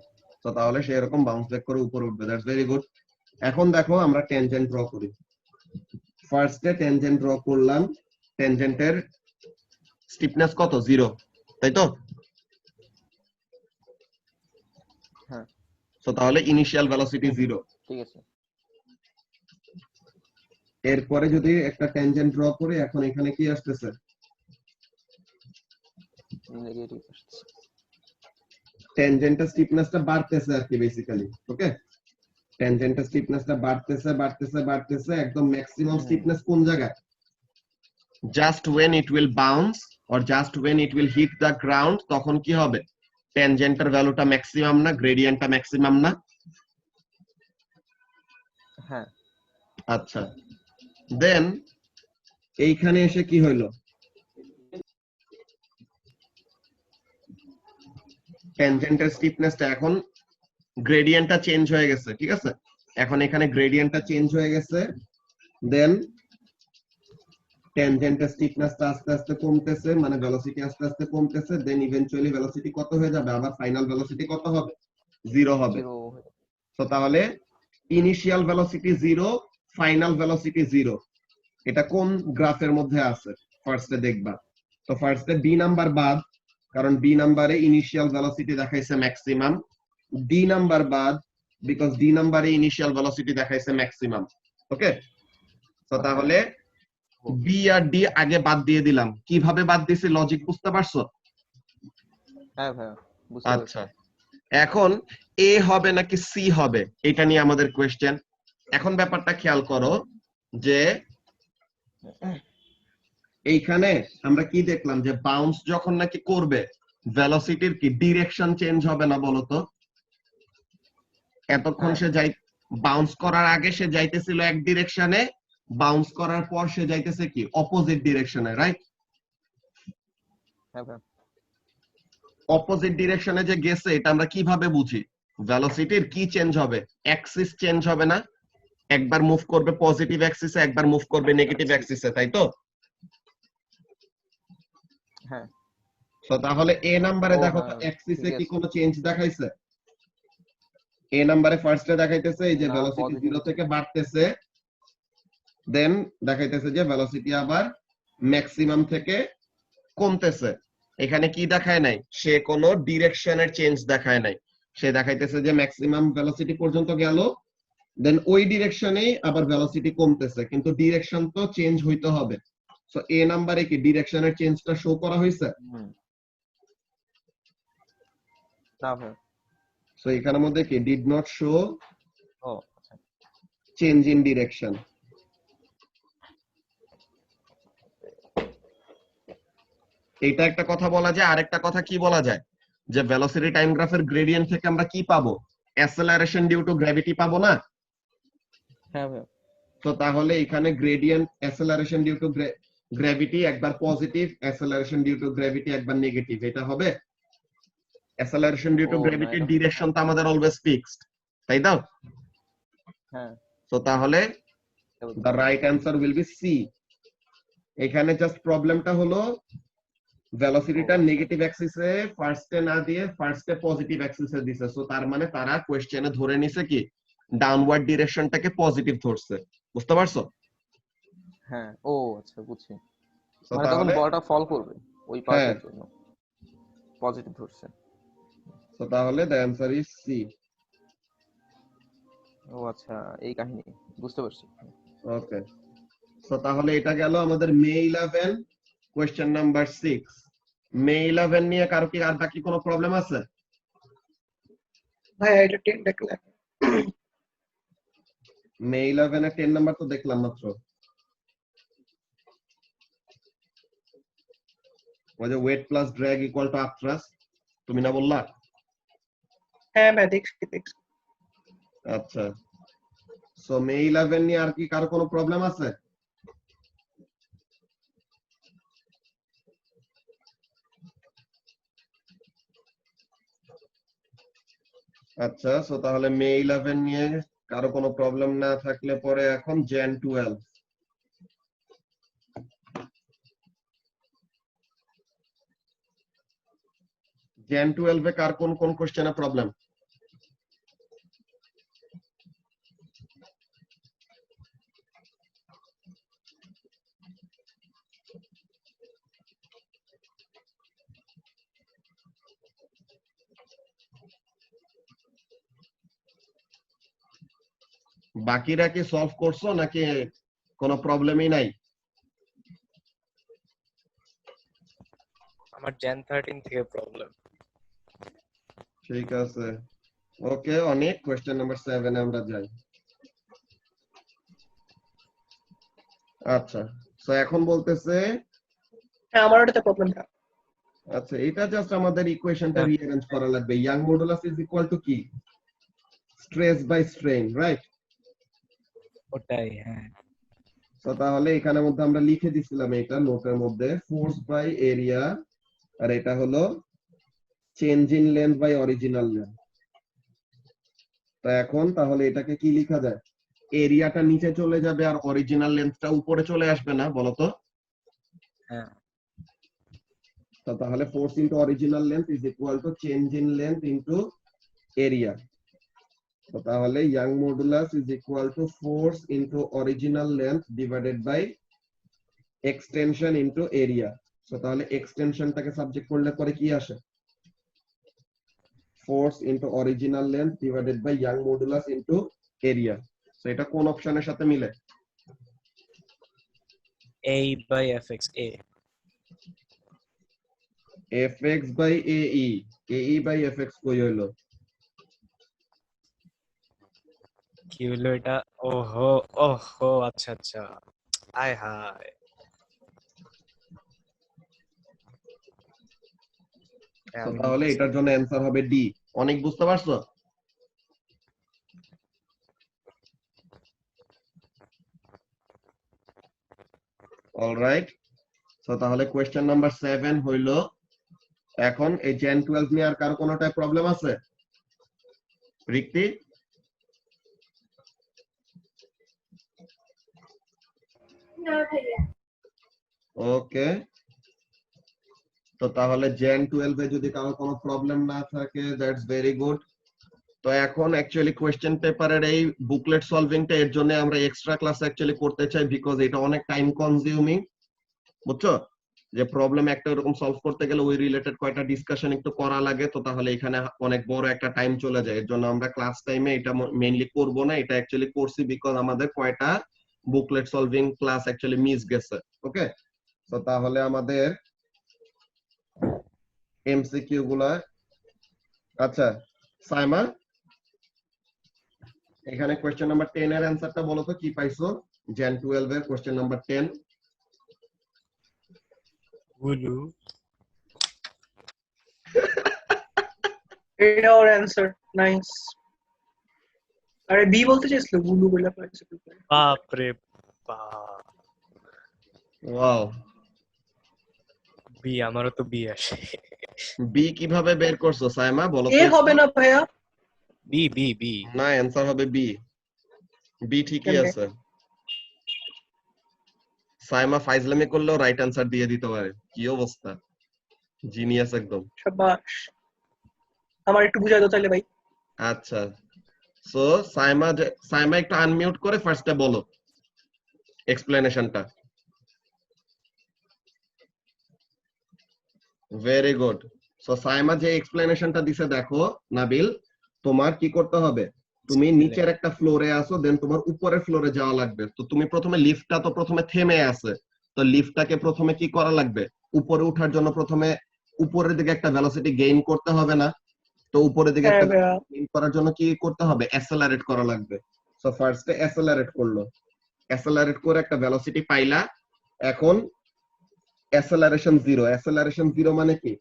তো তাহলে সে এরকম বাউন্স ব্যাক করে উপরে উঠবে, দ্যাটস ভেরি গুড। এখন দেখো আমরা ট্যানজেন্ট ড্র করি। ফার্স্টে ট্যানজেন্ট ড্র করলাম, ট্যানজেন্টের স্টিফনেস কত, 0, তাই তো?
হ্যাঁ।
তো তাহলে ইনিশিয়াল ভেলোসিটি 0।
ঠিক আছে।
এরপরে যদি একটা ট্যানজেন্ট ড্র করে, এখন এখানে কি আসতেছে,
নেগেটিভ আসছে।
ট্যানজেন্টের স্টিফনেসটা বাড়তেছে আর কি বেসিক্যালি। ওকে, ট্যানজেন্টের স্টিফনেসটা বাড়তেছে বাড়তেছে বাড়তেছে, একদম ম্যাক্সিমাম স্টিফনেস কোন জায়গায়, just when it will bounce or just when it will hit the ground, তখন কি হবে, ট্যানজেন্টের ভ্যালুটা ম্যাক্সিমাম না, গ্রেডিয়েন্টটা ম্যাক্সিমাম না?
হ্যাঁ।
আচ্ছা, দেন এইখানে এসে কি হইলো, ট্যানজেন্টের স্টিফনেসটা এখন গ্রেডিয়েন্টটা চেঞ্জ হয়ে গেছে, ঠিক আছে? এখন এখানে গ্রেডিয়েন্টটা চেঞ্জ হয়ে গেছে, দেন ট্যানজেন্টের স্টিফনেসটা আস্তে আস্তে কমতেছে, মানে ভেলোসিটি আস্তে আস্তে কমতেছে, দেন ইভেন্চুয়ালি ভেলোসিটি কত হয়ে যাবে, আবার ফাইনাল ভেলোসিটি কত হবে, 0 হবে। তো তাহলে ইনিশিয়াল ভেলোসিটি 0, ফাইনাল ভেলোসিটি 0, এটা কোন গ্রাফের মধ্যে আছে ফার্স্টে দেখবা। তো ফার্স্টে বি নাম্বার বাদ, কারণ বি নাম্বারে ইনিশিয়াল ভেলোসিটি দেখাইছে ম্যাক্সিমাম, ডি নাম্বার বাদ বিকজ ডি নাম্বারে ইনিশিয়াল ভেলোসিটি দেখাইছে ম্যাক্সিমাম। ওকে, তো তাহলে বি আর ডি আগে বাদ দিয়ে দিলাম। কিভাবে বাদ দিছি লজিক বুঝতে পারছো?
হ্যাঁ ভাই, বুঝতে পারছি।
আচ্ছা, এখন এ হবে নাকি সি হবে, এটা নিয়ে আমাদের কোয়েশ্চেন। এখন ব্যাপারটা খেয়াল করো যে এইখানে আমরা কি দেখলাম, যে বাউন্স যখন নাকি করবে ভেলোসিটির কি ডিরেকশন চেঞ্জ হবে না বলতো? এতক্ষণ সে যাই বাউন্স করার আগে সে যাইতেছিল এক ডিরেকশনে, বাউন্স করার পর সে যাইতেছে কি অপোজিট ডিরেকশনে, রাইট?
হ্যাঁ ভাই।
অপোজিট ডিরেকশনে যে গেছে এটা আমরা কিভাবে বুঝি, ভেলোসিটির কি চেঞ্জ হবে, অ্যাক্সিস চেঞ্জ হবে না? একবার মুভ করবে পজিটিভ অ্যাক্সিসে, একবার মুভ করবে নেগেটিভ অ্যাক্সিসে, তাই তো?
হ্যাঁ।
তো তাহলে এ নাম্বারে
ও
দেখো তো
হ্যাঁ,
অ্যাক্সিসে
ঠিকই
কি
আছে।
কোনো চেঞ্জ দেখাইছে? এ নাম্বারে ফার্স্টে দেখাইতেছে এই যে
না,
ভেলোসিটি
positive
0 থেকে বাড়তেছে, দেন দেখাইতেছে যে ভেলোসিটি আবার ম্যাক্সিমাম থেকে কমতেছে। এখানে কি দেখায় নাই? সে কোনো ডিরেকশনের চেঞ্জ দেখায় নাই। সে দেখাইতেছে যে ম্যাক্সিমাম ভেলোসিটি পর্যন্ত গেল, দেন ওই ডিরেকশনেই আবার ভেলোসিটি কমতেছে, কিন্তু ডিরেকশন তো চেঞ্জ হইতে হবে। সো এ নাম্বারে কি ডিরেকশনের চেঞ্জটা শো করা হয়েছে?
না ভাই।
সো এখানের মধ্যে কি ডিড নট শো
ও আচ্ছা।
Change in direction. এইটা একটা কথা বলা যায়। আরেকটা কথা কি বলা যায়, যে ভেলোসিটি টাইম গ্রাফের গ্রেডিয়েন্ট থেকে আমরা কি পাবো? অ্যাসেলারেশন ডিউ টু গ্র্যাভিটি পাবো না?
হ্যাঁ ভাই।
তো তাহলে এখানে গ্রেডিয়েন্ট অ্যাসেলারেশন ডিউ টু গ্র্যাভিটি একবার পজিটিভ, অ্যাসেলারেশন ডিউ টু গ্র্যাভিটি একবার নেগেটিভ, এটা হবে? অ্যাসেলারেশন ডিউ টু
ও না,
গ্র্যাভিটির
এটা
ডিরেকশন তো আমাদের অলওয়েজ ফিক্সড, তাই তো?
হ্যাঁ।
তো তাহলে
এটা বলতে
দ্য
পারি।
Right answer will be C. এখানে জাস্ট প্রবলেমটা হলো ভেলোসিটিটা
আচ্ছা।
নেগেটিভ অ্যাক্সিসে ফার্স্টে না দিয়ে ফার্স্টে পজিটিভ অ্যাক্সিসে দিছে। সো তার মানে তারা কোশ্চেনে ধরে নিছে কি ডাউনওয়ার্ড ডিরেকশনটাকে পজিটিভ ধরছে। বুঝতে পারছো?
হ্যাঁ। ও আচ্ছা, বুঝছি।
সো
মানে তখন
তাহলে
বলটা ফল করবে ওই
হ্যাঁ,
পাথের জন্য পজিটিভ ধরছে।
সো তাহলে দ্য অ্যান্সার ইজ সি।
ও আচ্ছা, এই কাহিনী, বুঝতে পারছি।
ওকে, সো তাহলে এটা গেল আমাদের মে 11 কোশ্চেন নাম্বার 6। মে 11 নিয়ে কারো কি আর বাকি কোনো প্রবলেম আছে?
ভাই এটা 10 দেখলে
মে 11 এর 10 নাম্বার তো দেখলাম মাত্র। ওই যে weight plus drag equal to upthrust, তুমি না বললা?
হ্যাঁ ভাই দেখছি।
আচ্ছা, সো মে 11 নিয়ে আর কি কারো কোনো প্রবলেম আছে? আচ্ছা, সো তাহলে মে 11 নিয়ে কারো কোনো প্রবলেম না থাকলে পরে এখন জ্যান 12। জ্যান 12 এ কার কোন কোন কোশ্চেনে প্রবলেম? বাকিরা কি সলভ করছো নাকি কোনো প্রবলেমই নাই?
আমার জ্যান 13 থেকে প্রবলেম।
ঠিক আছে, ওকে, অনেক কোশ্চেন নাম্বার 7 এ আমরা যাই। আচ্ছা, সো এখন বলতেছে,
হ্যাঁ আমার ওটাতে প্রবলেম থাকে।
আচ্ছা এটা জাস্ট আমাদের ইকুয়েশনটা রিঅ্যারেঞ্জ করা লাগবে। Young modulus is equal to কি? Stress by strain, right?
ওটাই, হ্যাঁ।
তো তাহলে এখানের মধ্যে আমরা লিখে দিছিলাম এটা নোটের মধ্যে, ফোর্স বাই এরিয়া, আর এটা হলো change in length by original length. তো এখন তাহলে এটাকে কি লেখা যায়? এরিয়াটা নিচে চলে যাবে আর অরিজিনাল লেন্থটা উপরে চলে আসবে না, বলতো?
হ্যাঁ।
তো তাহলে force into original length is equal to change in length into area. তো তাহলে Young modulus is equal to force into original length divided by extension into area. তো তাহলে এক্সটেনশনটাকে সাবজেক্ট করলে পরে কি আসে? Force into original length divided by Young modulus into area. So এটা কোন অপশনের সাথে মিলে?
a by fx a।
fx by ae, ae by fx কই হইলো?
কি হলো এটা? ওহো, ওহো, আচ্ছা আচ্ছা, আয় হায়।
তো তাহলে এটার জন্য অ্যান্সার হবে ডি। অনেক বুঝতে পারছো? অলরাইট, সো তাহলে কোশ্চেন নাম্বার 7 হইলো। এখন এই জ্যান 12 নিয়ে আর কারো কোনোটায় প্রবলেম আছে? রিক্তি?
না ভাইয়া।
ওকে, তো তাহলে জেন 12 এ যদি কারো কোনো প্রবলেম না থাকে, দ্যাটস ভেরি গুড। তো এখন অ্যাকচুয়ালি কোশ্চেন পেপারের এই বুকলেট সলভিংটা এর জন্য আমরা এক্সট্রা ক্লাস অ্যাকচুয়ালি করতে চাই, বিকজ এটা অনেক টাইম কনজিউমিং, বুঝছো? যে প্রবলেম একটা এরকম সলভ করতে গেলে ওই রিলেটেড কয়টা ডিসকাশন একটু করা লাগে, তো তাহলে এখানে অনেক বড় একটা টাইম চলে যায়। এর জন্য আমরা ক্লাস টাইমে এটা মেইনলি করব না, এটা অ্যাকচুয়ালি করছি বিকজ আমাদের কয়টা booklet solving class actually miss গেছে। ওকে, তো তাহলে আমাদের এমসিকিউ গুলা, আচ্ছা সাইমা এখানে কোশ্চেন নাম্বার 10 এর অ্যানসারটা বলো তো, কি পাইছো? জেন 12 এর কোশ্চেন নাম্বার 10।
গুলু
এটা ওর অ্যান্সার। নাইস। আরে বি বলতে চাইছিল, গুলু বলে ফেলেছে।
বাপ রে বাপ,
ওয়াও,
বি, আমারও তো বি আসে।
বি কিভাবে বের করছো সাইমা, বলো
এ
তো?
হবে না ভাইয়া।
বি বি বি
না, অ্যানসার হবে বি। বি ঠিকই
কেমনে?
আছে। সাইমা ফাইজলামি করলেও রাইট অ্যানসার দিয়ে দিতে পারে, কি অবস্থা, জিনিয়াস একদম।
শাবাশ। আমার একটু বুঝাই দাও তাহলে ভাই।
আচ্ছা, সো সাইমা একটু আনমিউট করে ফার্স্টে বলো এক্সপ্লেনেশনটা। Very good. সো সাইমা যে এক্সপ্লেনেশনটা দিছে, দেখো নাবিল, তোমার কি করতে হবে, তুমি নিচের একটা ফ্লোরে আসো, দেন তোমার উপরের ফ্লোরে যাওয়া লাগবে। তো তুমি প্রথমে লিফটটা তো প্রথমে থেমে আছে, তো লিফটটাকে প্রথমে কি করা লাগবে, উপরে ওঠার জন্য প্রথমে উপরের দিকে একটা ভেলোসিটি গেইন করতে হবে না? তো উপরের দিকে
হ্যাঁ
একটা
ভাইয়া।
গেইন করার জন্য কি করতে হবে, অ্যাসেলারেট করা লাগবে। সো ফার্স্টে অ্যাসেলারেট করলো, অ্যাসেলারেট করে একটা ভেলোসিটি পাইলা। এখন অ্যাসেলারেশন জিরো, অ্যাসেলারেশন জিরো মানে কি,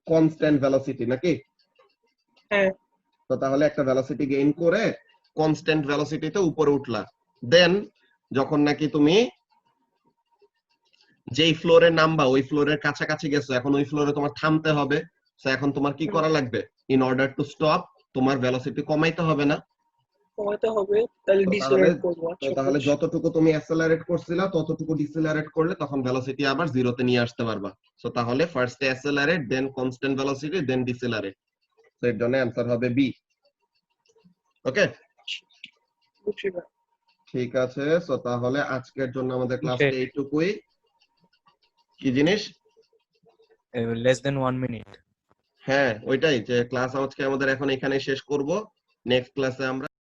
কনস্ট্যান্ট ভেলোসিটি নাকি?
হ্যাঁ।
তো তাহলে একটা ভেলোসিটি গেইন করে কনস্ট্যান্ট ভেলোসিটিতে উপরে উঠলা। দেন যখন নাকি তুমি যেই ফ্লোরে নামবা ওই ফ্লোরের কাছাকাছি গেছো, এখন ওই ফ্লোরে তোমার থামতে হবে। তো এখন তোমার কি করা লাগবে, ইন অর্ডার টু স্টপ, তোমার ভেলোসিটি কমাইতে হবে না?
কমাতে হবে, তাহলে
তো
ডিসেলারেট করবো।
তো তাহলে যতটুকু তুমি অ্যাসেলারেট করছিলা ততটুকু ডিসেলারেট করলে তখন ভেলোসিটি আবার জিরোতে নিয়ে আসতে পারবা। সো তাহলে ফার্স্ট অ্যাসেলারেট, দেন কনস্ট্যান্ট ভেলোসিটি, দেন ডিসেলারেট। তো এর জন্য অ্যানসার হবে বি। ওকে,
বুঝছি ভাই।
ঠিক আছে। সো তাহলে আজকের জন্য আমাদের ক্লাসটা এইটুকুই। কি জিনিস?
Less than 1 minute.
হ্যাঁ ওইটাই, যে ক্লাস আজকে আমাদের এখন এখানে শেষ করব, নেক্সট ক্লাসে আমরা